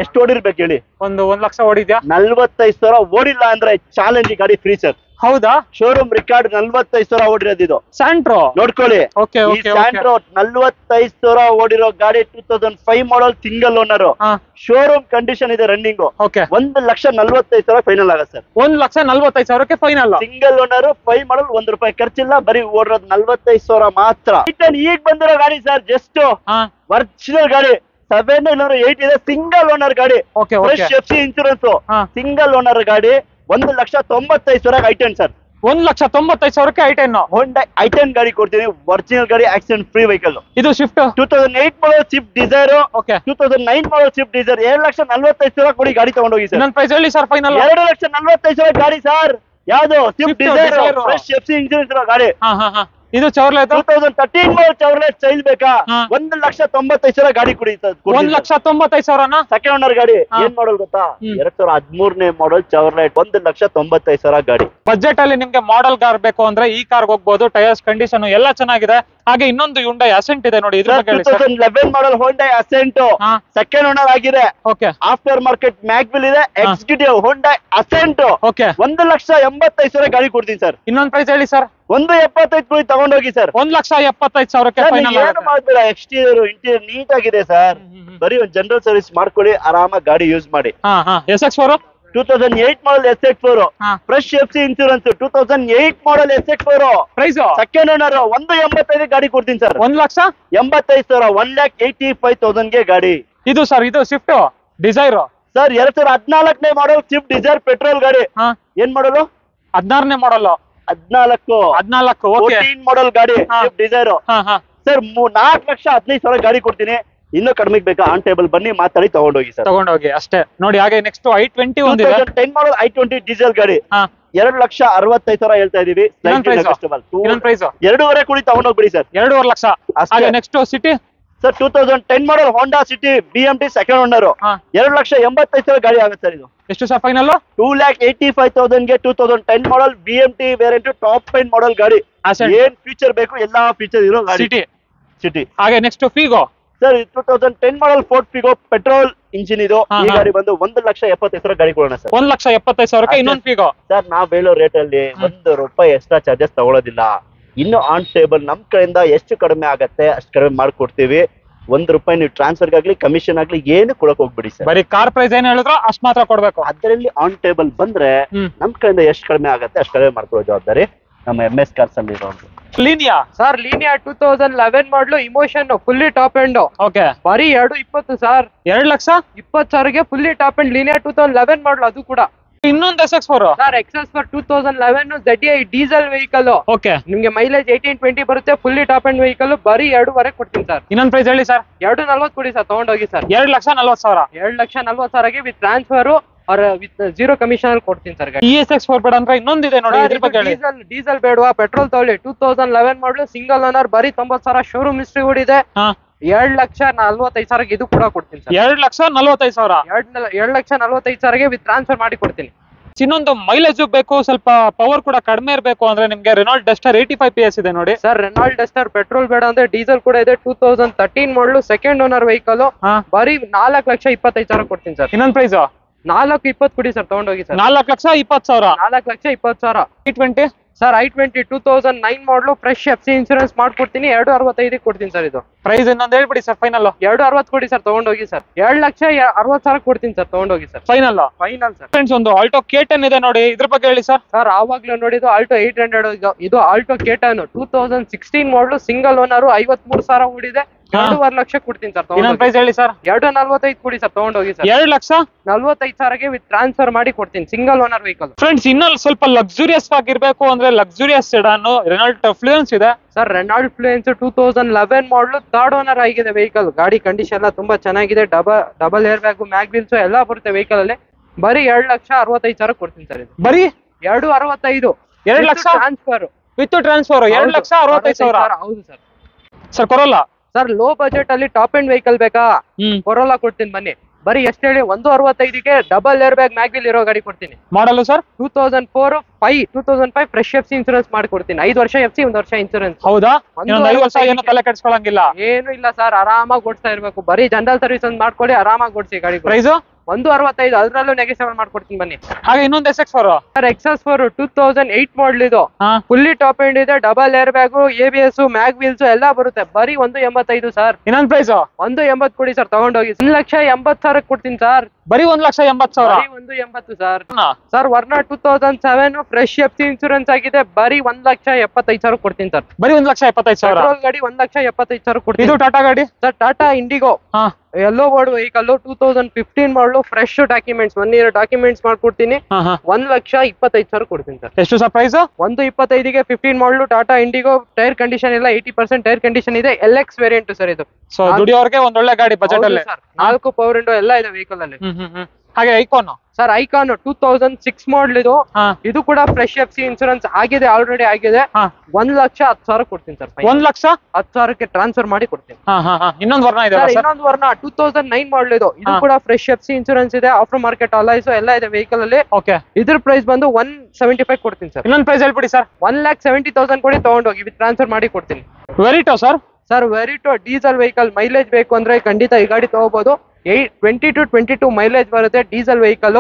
ಎಷ್ಟು ಓಡಿರ್ಬೇಕು ಹೇಳಿ? 1 ಲಕ್ಷ ಓಡಿದ್ಯಾ? 45,000 ಓಡಿಲ್ಲ ಅಂದ್ರೆ ಚಾಲೆಂಜ್ ಗಾಡಿ ಫ್ರೀ ಸರ್. ಹೌದಾ? ಶೋರೂಮ್ ರಿಕಾರ್ಡ್ 45,000 ಓಡಿರೋದು ಇದು ಸ್ಯಾಂಟ್ರೋ. ನೋಡ್ಕೊಳ್ಳಿ. ಸ್ಯಾಂಟ್ರೋ 45,000 ಓಡಿರೋ ಗಾಡಿ. 2005 model single owner. Showroom condition ಇದೆ ರನ್ನಿಂಗ್. 1,40,45,000 ಫೈನಲ್ ಆಗುತ್ತೆ ಸರ್. 1,45,000ಕ್ಕೆ ಫೈನಲ್. ಸಿಂಗಲ್ ಓನರ್ 5 ಮಾಡಲ್, 1 ರೂಪಾಯಿ ಖರ್ಚಿಲ್ಲ. ಬರೀ ಓಡಿರೋದು 45,000 ಮಾತ್ರ. ಈಗ ಬಂದಿರೋ ಗಾಡಿ ಸರ್. ಜಸ್ಟ್ ಒರಿಜಿನಲ್ ಗಾಡಿ 708 ಇದೆ. ಸಿಂಗಲ್ ಓನರ್ ಗಾಡಿ. Fresh FC insurance. Single owner ಗಾಡಿ. 1,95,000 ಐಟನ್ ಸರ್. 1,95,000ಕ್ಕೆ ಐಟನ್. ಹೋಂಡಾ ಐಟನ್ ಗಾಡಿ ಕೊಡ್ತೀನಿ. ಒರಿಜಿನಲ್ ಗಾಡಿ, ಆಕ್ಸಿಡೆಂಟ್ ಫ್ರೀ ವೆಹಿಕಲ್. ಇದು shift 2008 model Swift desire. 2009 model Swift desire. 2,45,000 ಕೊಡಿ ಗಾಡಿ ತಗೊಂಡೋಗಿ ಸರ್. ನನ್ನ ಪ್ರೈಸ್ ಹೇಳಿ ಸರ್ ಫೈನಲ್. 2,45,000 ಗಾಡಿ ಸರ್. ಯಾವ್ದು? Swift Dzire fresh FC insurance ಇರೋ ಗಾಡಿ. ಇದು ಚೌರ್ಲೆಟ್ 2013 ಮಾಡೆಲ್ ಚೌರ್ಲೆಟ್ ಸ್ಟೈಲ್ ಬೇಕಾ? 1,95,000 ಗಾಡಿ ಕೊಡಿ ಸರ್. 1,95,000 ಸೆಕೆಂಡ್ ಓನರ್ ಗಾಡಿ. ಏನ್ ಮಾಡಲ್ ಗೊತ್ತಾ? 2013ನೇ ಮಾಡೆಲ್ ಚೌರ್ಲೆಟ್. 1,95,000 ಗಾಡಿ. ಬಜೆಟ್ ಅಲ್ಲಿ ನಿಮ್ಗೆ ಮಾಡೆಲ್ ಕಾರ್ ಬೇಕು ಅಂದ್ರೆ ಈ ಕಾರ್ ಹೋಗ್ಬೋದು. ಟೈರ್ಸ್ ಕಂಡೀಷನ್ ಎಲ್ಲ ಚೆನ್ನಾಗಿದೆ. ಹಾಗೆ ಇನ್ನೊಂದು Hyundai Accent ಇದೆ ನೋಡಿ. 2011 model Hyundai Accent second owner ಆಗಿದೆ. ಆಫ್ಟರ್ ಮಾರ್ಕೆಟ್ ಮ್ಯಾಗ್ವಿಲ್ ಇದೆ. ಎಕ್ಸಿಕ್ಯೂಟಿವ್ Hyundai Accent 1,85,000 ಗಾಡಿ ಕೊಡ್ತೀನಿ ಸರ್. ಇನ್ನೊಂದು ಪ್ರೈಸ್ ಹೇಳಿ ಸರ್. 1,75,000 ಕೊಡಿ ತಗೊಂಡೋಗಿ ಸರ್. 1,75,000ಕ್ಕೆ ಫೈನಲ್. ಏನು ಮಾಡ್ಬೇಡ. ಎಕ್ಸ್ಟೀರಿಯರ್ ಇಂಟೀರಿಯರ್ ನೀಟ್ ಆಗಿದೆ ಸರ್. ಬರೀ ಒಂದು ಜನರಲ್ ಸರ್ವಿಸ್ ಮಾಡ್ಕೊಳ್ಳಿ, ಆರಾಮಾಗಿ ಗಾಡಿ ಯೂಸ್ ಮಾಡಿ. SX4 2008 model SX4 fresh FC insurance. 2008 model SX4 prize second owner. 1,85,000 ಗಾಡಿ ಕೊಡ್ತೀನಿ ಸರ್. 1,85,000 1,85,000ಗೆ ಗಾಡಿ. ಇದು ಸರ್ ಇದು ಸ್ವಿಫ್ಟ್ ಡಿಸೈರ್ ಸರ್. 2014ನೇ ಮಾಡೆಲ್ ಸ್ವಿಫ್ಟ್ ಡಿಸೈರ್ ಪೆಟ್ರೋಲ್ ಗಾಡಿ. ಏನ್ ಮಾಡಲು? 16ನೇ ಮಾಡಲ್. 14 14 ಮಾಡೆಲ್ ಗಾಡಿ ಸ್ವಿಫ್ಟ್ ಡಿಸೈರ್ ಸರ್. 4,15,000 ಗಾಡಿ ಕೊಡ್ತೀನಿ. ಇನ್ನೂ ಕಡಿಮೆಗೆ ಬೇಕಾ? ಆನ್ ಟೇಬಲ್ ಬನ್ನಿ, ಮಾತಾಡಿ ತಗೊಂಡೋಗಿ ಸರ್. ತಗೊಂಡೋಗಿ ಅಷ್ಟೇ ನೋಡಿ. ಹಾಗೆ ನೆಕ್ಸ್ಟ್ i20 ಒಂದಿದೆ. 2010 ಮಾಡೆಲ್ i20 ಡೀಸೆಲ್ ಗಾಡಿ. 2,65,000 ಹೇಳ್ತಾ ಇದೀವಿ. 2.5 ಕೂಡಿ ತಗೊಂಡೋಗ್ಬಿಡಿ ಸರ್. 2.5 ಲಕ್ಷ. ಹಾಗೆ next City sir. 2010 model Honda City BMT second owner. 2,85,000 ಗಾಡಿ ಆಗುತ್ತೆ ಸರ್. ಇದು ಎಷ್ಟು ಸರ್ ಫೈನಲ್? 2,85,000ಗೆ 2010 model BMT variant top end model ಗಾಡಿ. ಏನ್ ಫೀಚರ್ ಬೇಕು ಎಲ್ಲಾ ಫೀಚರ್ ಇರೋ ಗಾಡಿ ಸಿಟಿ. ಹಾಗೆ next Figo sir. 2010 model Ford Figo petrol engine ಇದು. ಈ ಗಾಡಿ ಬಂದು 1,75,000 ಗಾಡಿ ಕೊಡೋಣ ಸರ್. 1,75,000ಕ್ಕೆ ಇನ್ನೊಂದು ಫಿಗೋ ಸರ್. ನಾವ್ ಹೇಳೋ ರೇಟ್ ಅಲ್ಲಿ 1 ರೂಪಾಯಿ ಎಕ್ಸ್ಟ್ರಾ ಚಾರ್ಜಸ್ ತಗೊಳ್ಳೋದಿಲ್ಲ. ಇನ್ನು ಆನ್ ಟೇಬಲ್ ನಮ್ ಕಡೆಯಿಂದ ಎಷ್ಟು ಕಡಿಮೆ ಆಗತ್ತೆ ಅಷ್ಟು ಕಡಿಮೆ ಮಾಡ್ಕೊಡ್ತೀವಿ. 1 ರೂಪಾಯಿ ನೀವು ಟ್ರಾನ್ಸ್ಫರ್ ಆಗ್ಲಿ ಕಮಿಷನ್ ಆಗ್ಲಿ ಏನು ಕೊಡಕ್ ಹೋಗ್ಬಿಡಿ ಸರ್. ಬರೀ ಕಾರ್ ಪ್ರೈಸ್ ಏನ್ ಹೇಳಿದ್ರು ಅಷ್ಟು ಮಾತ್ರ ಕೊಡ್ಬೇಕು. ಅದರಲ್ಲಿ ಆನ್ ಟೇಬಲ್ ಬಂದ್ರೆ ನಮ್ ಕಡೆಯಿಂದ ಎಷ್ಟು ಕಡಿಮೆ ಆಗತ್ತೆ ಅಷ್ಟು ಕಡಿಮೆ ಮಾಡ್ಕೊಳ್ಳೋ ಜವಾಬ್ದಾರಿ ನಮ್ಮ MS ಕಾರ್ಸ್ ಅಲ್ಲಿ ಇರೋದು. Linea sir. ಲೀನಿಯಾ 2011 ಮಾಡಲು ಇಮೋಷನ್ ಫುಲ್ಲಿ ಟಾಪ್ ಎಂಡ್. ಬರೀ 2.20 ಸರ್. 2,20,000ಗೆ fully top end Linea 2011 model. ಅದು ಕೂಡ ಇನ್ನೊಂದು SX4 sir. XS4 2011 ZDI diesel vehicle. ನಿಮ್ಗೆ ಮೈಲೇಜ್ 18-20 ಬರುತ್ತೆ. Fully top end vehicle. ಬರೀ 2.5 ಕೊಡ್ತೀನಿ ಸರ್. ಇನ್ನೊಂದು ಪ್ರೈಸ್ ಹೇಳಿ ಸರ್. 2,40,000 ಕೊಡಿ ಸರ್ ತಗೊಂಡೋಗಿ ಸರ್. 2,40,000. 2,40,000ಗೆ ವಿತ್ ಟ್ರಾನ್ಸ್ಫರ್ और ವಿತ್ ಜೀರೋ ಕಮಿಷನ್ ಕೊಡ್ತೀನಿ ಸರ್. ESX4 ಬೇಡ ಅಂದ್ರೆ ಇನ್ನೊಂದಿದೆ ನೋಡಿ. ಇದ್ರ ಬಗ್ಗೆ ಹೇಳಿ. ಡೀಸೆಲ್ ಬೇಡವಾ? ಪೆಟ್ರೋಲ್ ತಗೊಳ್ಳಿ. 2011 ಮಾಡಲು ಸಿಂಗಲ್ ಓನರ್. ಬರೀ 90,000 ಶೋರೂಮ್ ಹಿಸ್ಟ್ರಿ ಓಡಿದೆ. 2,45,000 ಇದು ಕೂಡ ಕೊಡ್ತೀನಿ ಸರ್. 2,45,000. 2,45,000 ವಿತ್ ಟ್ರಾನ್ಸ್ಫರ್ ಮಾಡಿ ಕೊಡ್ತೀನಿ. ಇನ್ನೊಂದು ಮೈಲೇಜ್ ಬೇಕು, ಸ್ವಲ್ಪ ಪವರ್ ಕೂಡ ಕಡಿಮೆ ಇರಬೇಕು ಅಂದ್ರೆ ನಿಮ್ಗೆ ರೆನಾಲ್ಟ್ ಡಸ್ಟರ್ 85 PS ಇದೆ ನೋಡಿ ಸರ್. ರೆನಾಲ್ಟ್ ಡಸ್ಟರ್ ಪೆಟ್ರೋಲ್ ಬೇಡ ಅಂದ್ರೆ ಡೀಸೆಲ್ ಕೂಡ ಇದೆ. 2013 ಮಾಡಲು ಸೆಕೆಂಡ್ ಓನರ್ ವೆಹಿಕಲ್. ಬರೀ 4,25,000 ಕೊಡ್ತೀನಿ ಸರ್. ಇನ್ನೊಂದು ಪ್ರೈಸ್ 4,20,000 ಕೊಡಿ ಸರ್, ತಗೊಂಡೋಗಿ ಸರ್. 4,20,000. 4,20,000. i20 ಸರ್ i20 2009 ಮಾಡಲು ಫ್ರೆಶ್ FC ಇನ್ಶೂರೆನ್ಸ್ ಮಾಡ್ಕೊಡ್ತೀನಿ. 2,65,000 ಕೊಡ್ತೀನಿ ಸರ್. ಇದು ಪ್ರೈಸ್ ಇನ್ನೊಂದು ಹೇಳ್ಬಿಡಿ ಸರ್. ಫೈನಲ್ 2,60,000 ಕೊಡಿ ಸರ್, ತಗೊಂಡೋಗಿ ಸರ್. 2,60,000 ಕೊಡ್ತೀನಿ ಸರ್, ತಗೊಂಡೋಗಿ ಸರ್. Final sir. ಫ್ರೆಂಡ್ಸ್ ಒಂದು ಆಲ್ಟೋ K10 ಇದೆ ನೋಡಿ, ಇದ್ರ ಬಗ್ಗೆ ಹೇಳಿ ಸರ್. ಸರ್ ಆವಾಗ್ಲೂ ನೋಡಿದ್ದು ಆಲ್ಟೋ 800. ಇದು ಆಲ್ಟೋ K10 2016 ಮಾಡಲು ಸಿಂಗಲ್ ಓನರ್. 53,000 ಓಡಿದೆ. 2.5 ಲಕ್ಷ ಕೊಡ್ತೀನಿ ಸರ್. ಇನ್ನೊಂದು ಪ್ರೈಸ್ ಹೇಳಿ ಸರ್. 2,45,000 ಕೊಡಿ ಸರ್, ತಗೊಂಡೋಗಿ ಸರ್. 2,45,000 ವಿತ್ ಟ್ರಾನ್ಸ್ಫರ್ ಮಾಡಿ ಕೊಡ್ತೀನಿ. Single owner vehicle. ಫ್ರೆಂಡ್ಸ್ ಇನ್ನೊಂದು ಸ್ವಲ್ಪ ಲಕ್ಸುರಿಯಸ್ ಆಗಿರ್ಬೇಕು ಅಂದ್ರೆ ಲಕ್ಸುರಿಯಸ್ ಸೆಡಾನ್ ರೆನಾಲ್ಟ್ ಫ್ಲೂಯೆನ್ಸ್ ಇದೆ ಸರ್. ರೆನಾಲ್ಟ್ ಫ್ಲೂಯೆನ್ಸ್ 2011 ಮಾಡಲು ಥರ್ಡ್ ಓನರ್ ಆಗಿದೆ ವೆಹಿಕಲ್. ಗಾಡಿ ಕಂಡೀಷನ್ ಎಲ್ಲ ತುಂಬಾ ಚೆನ್ನಾಗಿದೆ. Double air bag, mag wheels ಎಲ್ಲ ಬರುತ್ತೆ ವೆಹಿಕಲ್ ಅಲ್ಲಿ. ಬರೀ 2,65,000 ಕೊಡ್ತೀನಿ ಸರ್. ಇದು ಬರೀ 2,65,000. 2 ಲಕ್ಷ ಟ್ರಾನ್ಸ್ಫರ್ ವಿತ್ ಟ್ರಾನ್ಸ್ಫರ್ 2,65,000. ಹೌದು sir. Sir Corolla sir low budget ಅಲ್ಲಿ ಟಾಪ್ ಎಂಡ್ ವೆಹಿಕಲ್ ಬೇಕಾ? ಕೊರೋಲಾ ಕೊಡ್ತೀನಿ ಬನ್ನಿ. ಬರೀ ಎಷ್ಟು ಹೇಳಿ, 1,65,000 double air bag mag wheel ಇರೋ ಗಾಡಿ ಕೊಡ್ತೀನಿ. ಮಾಡಲು ಸರ್ 2005 ಫ್ರೆಶ್ FC ಇನ್ಶೂರೆನ್ಸ್ ಮಾಡ್ಕೊಡ್ತೀನಿ. 5 ವರ್ಷ FC, 1 ವರ್ಷ ಇನ್ಶೂರೆನ್ಸ್. ಹೌದಾ? 5 ವರ್ಷ ಏನು ತಲೆ ಕೆಡಿಸ್ಕೊಳಂಗಿಲ್ಲ? ಏನು ಇಲ್ಲ ಸರ್, ಆರಾಮಾಗಿ ಓಡಿಸ್ತಾ ಇರ್ಬೇಕು. ಬರೀ ಜನರಲ್ ಸರ್ವಿಸ್ ಒಂದು ಮಾಡ್ಕೊಳ್ಳಿ, ಆರಾಮಾಗಿ ಓಡಿಸಿ ಗಾಡಿ. ಪ್ರೈಸ್ 1,65,000, ಅದರಲ್ಲೂ ನೆಗೆಷಿಯೇಟ್ ಮಾಡ್ಕೊಡ್ತೀನಿ ಬನ್ನಿ. ಹಾಗೆ ಇನ್ನೊಂದು SX4 ಸರ್. XS4 2008 ಮಾಡಲ್. ಇದು ಫುಲ್ಲಿ ಟಾಪ್ ಎಂಡ್ ಇದೆ. ಡಬಲ್ ಏರ್ ಬ್ಯಾಗು, ABS, ಮ್ಯಾಗ್ ವೀಲ್ಸ್ ಎಲ್ಲ ಬರುತ್ತೆ. ಬರೀ 1,85,000 ಸರ್. ಇನ್ನೊಂದು ಪ್ರೈಸ್ 1,80,000 ಕೊಡಿ ಸರ್, ತಗೊಂಡೋಗಿ. 1,80,000 ಕೊಡ್ತೀನಿ ಸರ್. ಬರೀ 1,80,000. 1,80,000 sir. Sir Verna 2007 fresh FC insurance ಆಗಿದೆ. ಬರೀ 1,75,000 ಕೊಡ್ತೀನಿ ಸರ್. ಬರೀ 1,75,000. ಪೆಟ್ರೋಲ್ ಗಾಡಿ 1,75,000 ಕೊಡ್ತೀನಿ. ಇದು ಟಾಟಾ ಗಾಡಿ sir. Tata IndiGo yellow board vehicle 2015 ಮಾಡಲು ಫ್ರೆಶ್ ಡಾಕ್ಯುಮೆಂಟ್ಸ್ 1 ಇಯರ್ ಡಾಕ್ಯುಮೆಂಟ್ಸ್ ಮಾಡ್ಕೊಡ್ತೀನಿ. 1,25,000 ಕೊಡ್ತೀನಿ ಸರ್. ಎಷ್ಟು ಸರ್ ಪ್ರೈಸ್? 1,25,000 15 ಮಾಡಲು ಟಾಟಾ ಇಂಡಿಗೋ. ಟೈರ್ ಕಂಡೀಷನ್ ಎಲ್ಲ 80% ಟೈರ್ ಕಂಡೀಷನ್ ಇದೆ. LX ವೇರಿಯಂಟ್ ಸರ್ ಇದು. ಸೊ ದುಡಿಯೋರ್ಗೆ ಒಂದು ಒಳ್ಳೆ ಗಾಡಿ ಬಜೆಟ್ ಅಲ್ಲಿ. 4 ಪವರ್ ವಿಂಡೋ ಎಲ್ಲ ಇದೆ ವೆಹಿಕಲ್ ಅಲ್ಲಿ. ಹಾಗೆ ಐಕಾನ್ ಸರ್. ಐಕಾನ್ 2006 ಮಾಡಲ್. ಇದು ಕೂಡ ಫ್ರೆಶ್ FC ಇನ್ಶೂರೆನ್ಸ್ ಆಗಿದೆ, ಆಲ್ರೆಡಿ ಆಗಿದೆ. 1,10,000 ಕೊಡ್ತೀನಿ ಸರ್. 1,10,000 ಟ್ರಾನ್ಸ್ಫರ್ ಮಾಡಿ ಕೊಡ್ತೀನಿ. ಇನ್ನೊಂದು ವರ್ಣ ಇದೆ. ಇನ್ನೊಂದು ವರ್ಣ 2009 ಮಾಡಲ್. ಇದು ಕೂಡ ಫ್ರೆಶ್ FC ಇನ್ಶೂರೆನ್ಸ್ ಇದೆ. ಆಫ್ಟರ್ ಮಾರ್ಕೆಟ್ ಅಲೈಸ್ ಎಲ್ಲ ಇದೆ ವೆಹಿಕಲ್ ಅಲ್ಲಿ. ಇದ್ರ ಪ್ರೈಸ್ ಬಂದು 175 ಕೊಡ್ತೀನಿ ಸರ್. ಇನ್ನೊಂದು ಪ್ರೈಸ್ ಹೇಳ್ಬಿಡಿ ಸರ್. 1,70,000 ಕೊಡಿ, ತಗೊಂಡೋಗಿ ವಿತ್ ಟ್ರಾನ್ಸ್ಫರ್ ಮಾಡಿ ಕೊಡ್ತೀನಿ. Verito sir. Sir Verito diesel vehicle. Mileage ಬೇಕು ಅಂದ್ರೆ ಖಂಡಿತ ಈ ಗಾಡಿ ತಗೋಬಹುದು. 20 to 22 ಮೈಲೇಜ್ ಬರುತ್ತೆ. ಡೀಸೆಲ್ ವೆಹಿಕಲ್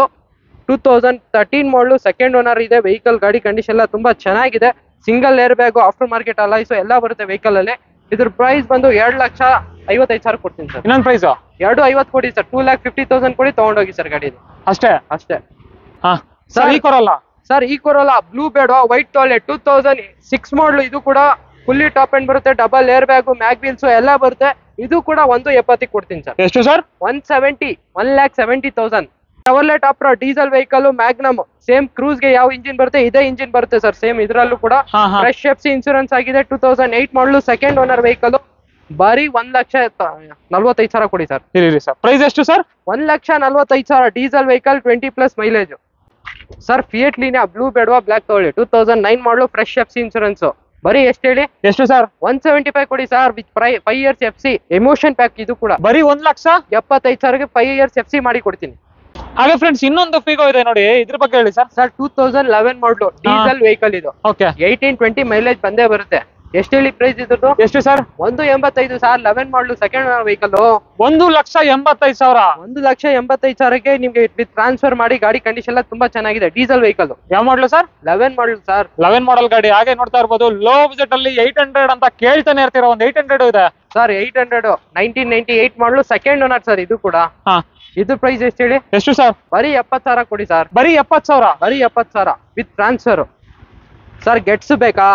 2013 ಮಾಡಲು ಸೆಕೆಂಡ್ ಓನರ್ ಇದೆ ವೆಹಿಕಲ್. ಗಾಡಿ ಕಂಡೀಷನ್ ಎಲ್ಲ ತುಂಬಾ ಚೆನ್ನಾಗಿದೆ. Single air bag, after market alloys ಎಲ್ಲ ಬರುತ್ತೆ ವೆಹಿಕಲ್ ಅಲ್ಲಿ. ಇದ್ರ ಪ್ರೈಸ್ ಬಂದು 2,55,000 ಕೊಡ್ತೀನಿ ಸರ್. ಇನ್ನೊಂದು ಪ್ರೈಸ್ 2,50,000 ಕೊಡಿ ಸರ್. 2,50,000 ಕೊಡಿ, ತಗೊಂಡೋಗಿ ಸರ್ ಗಾಡಿ. ಅಷ್ಟೇ ಸರ್. ಈ ಕೊರೋಲ್ಲ ಸರ್. ಈ ಕೊರೋಲಾ ಬ್ಲೂ ಬೇಡ ವೈಟ್ ಟಾಯ್ಲೆ 2006 ಮಾಡಲು. ಇದು ಕೂಡ ಫುಲ್ಲಿ ಟಾಪ್ ಎಂಡ್ ಬರುತ್ತೆ. Double air bag, mag wheels ಎಲ್ಲ ಬರುತ್ತೆ. ಇದು ಕೂಡ 1,70,000 ಕೊಡ್ತೀನಿ ಸರ್. ಎಷ್ಟು sir? 1,70,000. Chevrolet Optra diesel vehicle Magnum. Same Cruze ಗೆ ಯಾವ ಇಂಜಿನ್ ಬರುತ್ತೆ ಇದೇ ಇಂಜಿನ್ ಬರುತ್ತೆ ಸರ್. ಸೇಮ್ ಇದ್ರಲ್ಲೂ ಕೂಡ ಫ್ರೆಶ್ FC ಇನ್ಶೂರೆನ್ಸ್ ಆಗಿದೆ. 2008 ಮಾಡಲು ಸೆಕೆಂಡ್ ಓನರ್ ವೆಹಿಕಲ್. ಬರೀ 1,45,000 ಕೊಡಿ ಸರ್. ಪ್ರೈಸ್ ಎಷ್ಟು sir? 1,45,000 diesel vehicle 20+ mileage sir. Fiat Linea blue ಬೇಡವಾ ಬ್ಲಾಕ್ ತಗೊಳ್ಳಿ. 2009 ಮಾಡಲು ಫ್ರೆಶ್ FC ಇನ್ಶೂರೆನ್ಸ್. ಬರೀ ಎಷ್ಟು ಹೇಳಿ? ಎಷ್ಟು ಸರ್? 175 ಕೊಡಿ sir. With 5 years FC emotion pack. ಇದು ಕೂಡ ಬರೀ 1,75,000 5 years FC ಮಾಡಿ ಕೊಡ್ತೀನಿ. ಹಾಗೆ ಫ್ರೆಂಡ್ಸ್ ಇನ್ನೊಂದು ಫಿಗೋ ಇದೆ ನೋಡಿ, ಇದ್ರ ಬಗ್ಗೆ ಹೇಳಿ ಸರ್. ಸರ್ 2011 ಮಾಡಲು ಡೀಸೆಲ್ ವೆಹಿಕಲ್. ಇದು 18-20 ಮೈಲೇಜ್ ಬಂದೇ ಬರುತ್ತೆ. ಎಷ್ಟು ಹೇಳಿ ಪ್ರೈಸ್ ಇದ್ರದ್ದು? ಎಷ್ಟು ಸರ್? 1,85,000 ಸರ್. 11 ಮಾಡಲು ಸೆಕೆಂಡ್ ಓನರ್ ವೆಹಿಕಲ್. 1,85,000. 1,85,000 ನಿಮ್ಗೆ ವಿತ್ ಟ್ರಾನ್ಸ್ಫರ್ ಮಾಡಿ. ಗಾಡಿ ಕಂಡೀಷನ್ ಎಲ್ಲ ತುಂಬಾ ಚೆನ್ನಾಗಿದೆ. Diesel vehicle. ಯಾವ ಮಾಡಲು ಸರ್? 11 ಮಾಡಲು ಸರ್. 11 ಮಾಡಲ್ ಗಾಡಿ. ಹಾಗೆ ನೋಡ್ತಾ ಇರ್ಬೋದು ಲೋ ಬಜೆಟ್ ಅಲ್ಲಿ 800 ಅಂತ ಕೇಳ್ತಾನೆ ಇರ್ತೀರಾ. ಒಂದು 800 ಇದೆ ಸರ್. 800 1998 ಮಾಡಲು ಸೆಕೆಂಡ್ ಓನರ್ ಸರ್. ಇದು ಕೂಡ ಇದು ಪ್ರೈಸ್ ಎಷ್ಟು ಹೇಳಿ? ಎಷ್ಟು ಸರ್? ಬರೀ 70,000 ಕೊಡಿ ಸರ್. ಬರೀ 70,000. ಬರೀ 70,000 ವಿತ್ ಟ್ರಾನ್ಸ್ಫರ್ ಸರ್. ಗೆಟ್ಸ್ ಬೇಕಾ?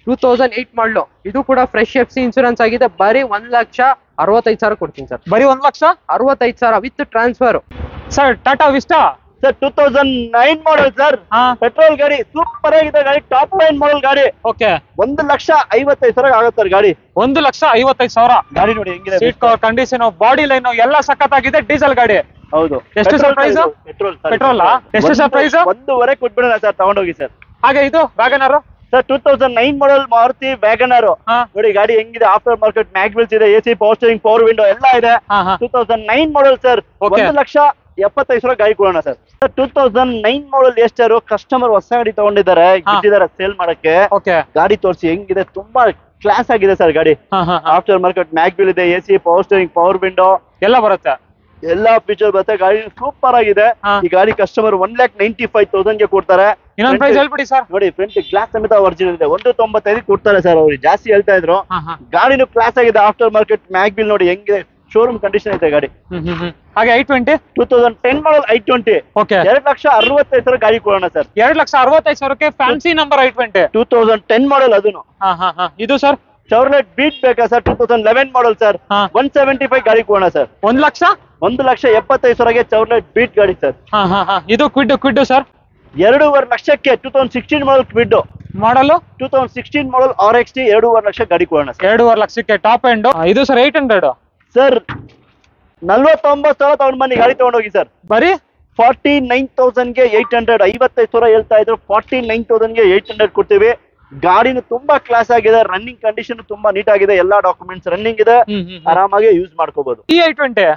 2008 ಮಾಡಲು. ಇದು ಕೂಡ ಫ್ರೆಶ್ FC ಇನ್ಶೂರೆನ್ಸ್ ಆಗಿದೆ. ಬರೀ 1,65,000 ಕೊಡ್ತೀನಿ ಸರ್. ಬರೀ 1,65,000 with transfer sir. Tata Vista sir 2009 model sir. Petrol ಗಾಡಿ ಸೂಪರ್ ಆಗಿದೆ ಗಾಡಿ. ಟಾಪ್ ಲೈನ್ ಮಾಡಲ್ ಗಾಡಿ. 1,55,000 ಆಗುತ್ತೆ ಸರ್ ಗಾಡಿ. 1,55,000 ಗಾಡಿ ನೋಡಿ ಹೆಂಗಿದೆ. Seat cover condition, body line ಎಲ್ಲ ಸಖತ್ತಾಗಿದೆ. ಡೀಸೆಲ್ ಗಾಡಿ. ಹೌದು. ಎಷ್ಟು ಸರ್ ಪ್ರೈಸ್? ಪೆಟ್ರೋಲ್ ಎಷ್ಟು ಸರ್ ಪ್ರೈಸ್? 1,500 ಕೊಟ್ಬಿಡೋಣ ಸರ್, ತಗೊಂಡೋಗಿ ಸರ್. ಹಾಗೆ ಇದು ವ್ಯಾಗನರ್ ಸರ್ 2009 ಮಾಡಲ್ ಮಾರುತಿ ವ್ಯಾಗನರ್ ಹಾ. ನೋಡಿ ಗಾಡಿ ಹೆಂಗಿದೆ, ಆಫ್ಟರ್ ಮಾರ್ಕೆಟ್ ಮ್ಯಾಗ್ವಿಲ್ಸ್ ಇದೆ, AC power steering power window ಎಲ್ಲ ಇದೆ. ಹಾ, ಹಾ. 2009 ಮಾಡಲ್ ಸರ್, Okay. 1,75,000 ಗಾಡಿ ಕೊಡೋಣ ಸರ್. 2009 ಮಾಡಲ್ ಎಷ್ಟಾರು ಕಸ್ಟಮರ್ ಹೊಸ ಗಾಡಿ ತಗೊಂಡಿದ್ದಾರೆ, ಹಾ. ಬಿಟ್ಟಿದ್ದಾರೆ ಸೇಲ್ ಮಾಡಕ್ಕೆ. ಓಕೆ. ಗಾಡಿ ತೋರಿಸಿ ಹೆಂಗಿದೆ, ತುಂಬಾ ಕ್ಲಾಸ್ ಆಗಿದೆ ಸರ್ ಗಾಡಿ. ಹಾ, ಹಾ, ಹಾ. ಆಫ್ಟರ್ ಮಾರ್ಕೆಟ್ ಮ್ಯಾಗ್ವಿಲ್ ಇದೆ, AC power steering power window ಎಲ್ಲ ಬರುತ್ತೆ. ಎಲ್ಲಾ ಫೀಚರ್ ಬರುತ್ತೆ. ಗಾಡಿ ಸೂಪರ್ ಆಗಿದೆ. ಹಾ. ಈ ಗಾಡಿ ಕಸ್ಟಮರ್ 1,95,000 ಗೆ ಕೊಡ್ತಾರೆ. ಇನ್ನೊಂದು ಪ್ರೈಸ್ ಹೇಳ್ಬಿಡಿ ಸರ್. ನೋಡಿ ಫ್ರಂಟ್ ಗ್ಲಾಸ್ ಸಮೇತ ಒರಿಜಿನಲ್ ಇದೆ, 195 ಕೊಡ್ತಾರೆ ಸರ್. ಅವ್ರಿಗೆ ಜಾಸ್ತಿ ಹೇಳ್ತಾ ಇದ್ರು. ಹಾ, ಹಾ. ಗಾಡಿನೂ ಕ್ಲಾಸ್ ಆಗಿದೆ. ಆಫ್ಟರ್ ಮಾರ್ಕೆಟ್ ಮ್ಯಾಗ್ವಿಲ್ ನೋಡಿ ಹೆಂಗಿದೆ, ಶೋರೂಮ್ ಕಂಡೀಷನ್ ಇದೆ ಗಾಡಿ. ಹಾಗೆ i20 2010 ಮಾಡಲ್ i20 ಓಕೆ. 2,65,000 ಗಾಡಿ ಕೊಡೋಣ ಸರ್. 2,65,000 ಫ್ಯಾನ್ಸಿ ನಂಬರ್ i20 2010 ಮಾಡಲ್ ಅದನ್ನು. ಹಾ, ಹಾ, ಹಾ. ಇದು ಸರ್ ಚೌರ್ಲೆಟ್ ಬೀಟ್ ಬೇಕಾ ಸರ್? 2011 ಮಾಡಲ್ ಸರ್, ಹಾ. 175 ಗಾಡಿ ಕೊಡೋಣ ಸರ್. 1,00,000. 1,75,000 ಚೌರ್ಲೆಟ್ ಬೀಟ್ ಗಾಡಿ ಸರ್. ಹಾ, ಹಾ, ಹಾ. ಇದು ಕ್ವಿಡ್ ಸರ್ 2.5 ಲಕ್ಷಕ್ಕೆ 2016 ಮಾಡಲ್ ಕ್ವಿಡ್. ಮಾಡಲು 2016 ಮಾಡಲ್ RXT 2.5 ಲಕ್ಷ ಗಾಡಿ ಕೊಡೋಣ ಸರ್. 2.5 ಲಕ್ಷಕ್ಕೆ ಟಾಪ್ ಎಂಡ್. ಇದು ಸರ್ 800 ಸರ್ 49,000 ತಗೊಂಡ್ ಬನ್ನಿ, ಗಾಡಿ ತಗೊಂಡೋಗಿ ಸರ್. ಬರೀ 49,000 ಗೆ 800, 55,000 ಹೇಳ್ತಾ ಇದ್ರು, 49,000 ಗೆ 800 ಕೊಡ್ತೀವಿ. ಗಾಡಿನೂ ತುಂಬಾ ಕ್ಲಾಸ್ ಆಗಿದೆ, ರನ್ನಿಂಗ್ ಕಂಡೀಷನ್ ತುಂಬಾ ನೀಟ್ ಆಗಿದೆ, ಎಲ್ಲಾ ಡಾಕ್ಯುಮೆಂಟ್ಸ್ ರನ್ನಿಂಗ್ ಇದೆ, ಆರಾಮಾಗಿ ಯೂಸ್ ಮಾಡ್ಕೋಬಹುದು. ಈ i20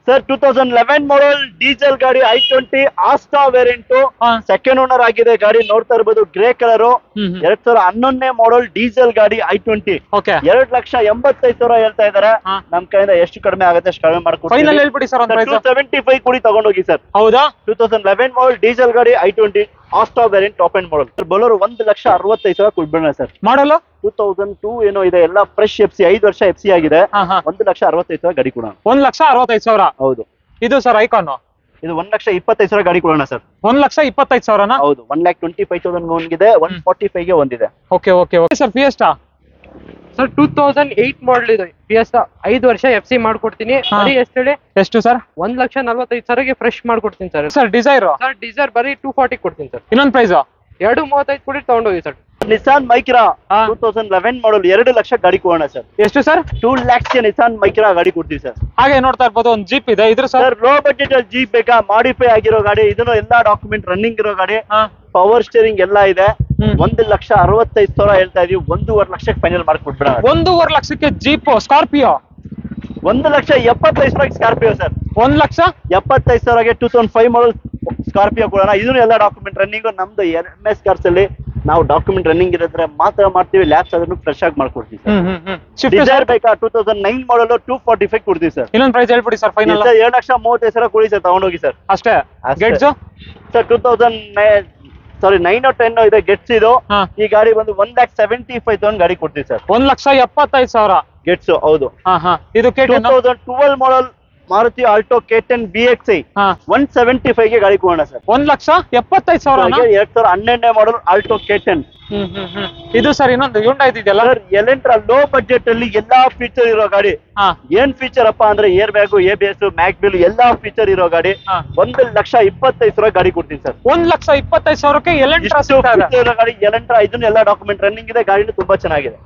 ಸರ್ 2011 ಮಾಡಲ್ ಡೀಸೆಲ್ ಗಾಡಿ i20 ಆಸ್ಟಾ ವೇರಿಯಂಟ್, ಹಾ. ಸೆಕೆಂಡ್ ಓನರ್ ಆಗಿದೆ ಗಾಡಿ. ನೋಡ್ತಾ ಇರ್ಬೋದು ಗ್ರೇ ಕಲರ್. 2011 ಮಾಡಲ್ ಡೀಸೆಲ್ ಗಾಡಿ i20 ಓಕೆ. 2,85,000 ಹೇಳ್ತಾ ಇದಾರೆ. ಹಾ. ನಮ್ ಕೈಯಿಂದ ಎಷ್ಟು ಕಡಿಮೆ ಆಗುತ್ತೆ ಅಷ್ಟು ಕಡಿಮೆ ಮಾಡ್ಕೊಡ್ತೀವಿ. ಫೈನಲ್ ಹೇಳ್ಬಿಡಿ ಸರ್ ಒಂದು ಪ್ರೈಸ್. 275 ಕೂಡಿ ತಗೊಂಡೋಗಿ ಸರ್. ಹೌದಾ? 2011 ಮಾಡಲ್ ಡೀಸೆಲ್ ಗಾಡಿ i20 Asta variant top end model. Bolero 1,65,000 ಕೊಡ್ಬೇಡ ಸರ್. ಮಾಡಲು 2002 ಏನೋ ಇದೆ, ಎಲ್ಲ ಫ್ರೆಶ್ FC, 5 ವರ್ಷ FC ಆಗಿದೆ. ಹಾ, ಹಾ. 1,65,000 ಗಾಡಿ ಕೊಡೋಣ. 1,65,000. ಹೌದು. ಇದು ಸರ್ ಐಕಾನ್ ಇದು 1,25,000 ಗಾಡಿ ಕೊಡೋಣ ಸರ್. 1,25,000. ಹೌದು. 1,25,000 ಒಂದಿದೆ, 145 ಗೆ ಒಂದಿದೆ. Okay okay okay sir. Fiesta sir 2008 ಮಾಡಲ್ ಇದು ಫಿಯೆಸ್ಟಾ, 5 ವರ್ಷ FC ಮಾಡ್ಕೊಡ್ತೀನಿ. ಹಾ. ಬರೀ ಎಷ್ಟು ಹೇಳಿ? ಎಷ್ಟು ಸರ್? 1,45,000 ಫ್ರೆಶ್ ಮಾಡ್ಕೊಡ್ತೀನಿ sir. Sir Dzire sir diesel ಬರೀ 240 ಕೊಡ್ತೀನಿ ಸರ್. ಇನ್ನೊಂದು ಪ್ರೈಸ್ 235 ಕೊಡಿ ತಗೊಂಡೋಗಿ ಸರ್. ನಿಸಾನ್ ಮೈಕ್ರಾ ಹಾ. 2011 ಮಾಡಲ್ 2 ಲಕ್ಷ ಗಾಡಿ ಕೊಡೋಣ ಸರ್. ಎಷ್ಟು ಸರ್? 2 lakhs ಗೆ ನಿಸಾನ್ ಮೈಕ್ರಾ ಗಾಡಿ ಕೊಡ್ತೀವಿ ಸರ್. ಹಾಗೆ ನೋಡ್ತಾ ಇರ್ಬೋದು ಒಂದು ಜೀಪ್ ಇದೆ. ಇದ್ರ ಸರ್ ಸರ್ ಲೋ ಬಜೆಟ್ ಅಲ್ಲಿ ಜೀಪ್ ಬೇಕಾ? ಮಾಡಿಫೈ ಆಗಿರೋ ಗಾಡಿ, ಇದನ್ನು ಎಲ್ಲಾ ಡಾಕ್ಯುಮೆಂಟ್ ರನ್ನಿಂಗ್ ಇರೋ ಗಾಡಿ, ಹಾ. ಪವರ್ ಸ್ಟೀರಿಂಗ್ ಎಲ್ಲ ಇದೆ. ಹ್ಮ್. 1,65,000 ಹೇಳ್ತಾ ಇದೀವಿ, 1.5 ಲಕ್ಷಕ್ಕೆ ಫೈನಲ್ ಮಾಡ್ಕೊಟ್ಬಿಡ. 1.5 ಲಕ್ಷಕ್ಕೆ ಜೀಪ್ ಸ್ಕಾರ್ಪಿಯೋ. 1,75,000 Scorpio sir. 1,75,000 2005 ಮಾಡಲ್ ಸ್ಕಾರ್ಪಿಯೋ ಕೊಡೋಣ. ಇದನ್ನು ಎಲ್ಲ ಡಾಕ್ಯುಮೆಂಟ್ ರನ್ನಿಂಗ್. ನಮ್ದು MS ಕಾರ್ಸ್ ಅಲ್ಲಿ ನಾವು ಡಾಕ್ಯುಮೆಂಟ್ ರನ್ನಿಂಗ್ ಇರೋದ್ರೆ ಮಾತ್ರ ಮಾಡ್ತೀವಿ, ಲ್ಯಾಬ್ಸ್ ಅದನ್ನು ಫ್ರೆಶ್ ಆಗಿ ಮಾಡ್ಕೊಡ್ತೀವಿ ಸರ್. ಶಿಫ್ಟ್ ಡಿಸೈರ್ ಬೇಕಾ? 2009 ಮಾಡಲ್ 245 ಕೊಡ್ತೀವಿ ಸರ್. ಇನ್ನೊಂದು ಪ್ರೈಸ್ ಹೇಳ್ಬಿಡಿ ಸರ್ ಫೈನಲ್. 2,35,000 ಕೊಡಿ ಸರ್, ತಗೊಂಡೋಗಿ ಸರ್. ಅಷ್ಟೇ. ಅಷ್ಟೇ. ಗೆಟ್ಸ್ ಸರ್ 9 or 10 ಇದೆ ಗೆಟ್ಸ್ ಇದು. ಹಾ. ಈ ಗಾಡಿ ಬಂದು 1,75,000 ಗಾಡಿ ಕೊಡ್ತೀವಿ ಸರ್. 1,75,000. ಗೆಟ್ಸ್ ಹೌದು. ಹಾ, ಹಾ. ಇದು K10 2012 ಮಾಡಲ್ ಮಾರುತಿ ಆಲ್ಟೋ K10 BXi ಹಾ. 175 ಗೆ ಗಾಡಿ ಕೊಡೋಣ ಸರ್. 1,75,000. 2012 ಮಾಡಲ್ ಆಲ್ಟೋ K10. ಇದು ಸರ್ ಇನ್ನೊಂದು Hyundai ಇದೆಯಲ್ಲ ಸರ್ ಎಲೆಂಟ್ರಾ ಲೋ ಬಜೆಟ್ ಅಲ್ಲಿ ಎಲ್ಲಾ ಫೀಚರ್ ಇರೋ ಗಾಡಿ. ಹಾ. ಏನ್ ಫೀಚರ್ ಅಪ್ಪ ಅಂದ್ರೆ ಏರ್ ಬ್ಯಾಗು, ABS, ಮ್ಯಾಗ್ವಿಲ್ ಎಲ್ಲಾ ಫೀಚರ್ ಇರೋ ಗಾಡಿ. ಹಾ. 1,25,000 ಗಾಡಿ ಕೊಡ್ತೀನಿ ಸರ್. 1,25,000 ಎಲೆಂಟ್ರಾ ಇಷ್ಟು feature ಇರೋ ಗಾಡಿ ಎಲೆಂಟ್ರಾ. ಇದನ್ನ ಎಲ್ಲಾ ಡಾಕ್ಯುಮೆಂಟ್ ರನ್ನಿಂಗ್ ಇದೆ, ಗಾಡಿನೂ ತುಂಬಾ ಚೆನ್ನಾಗಿದೆ.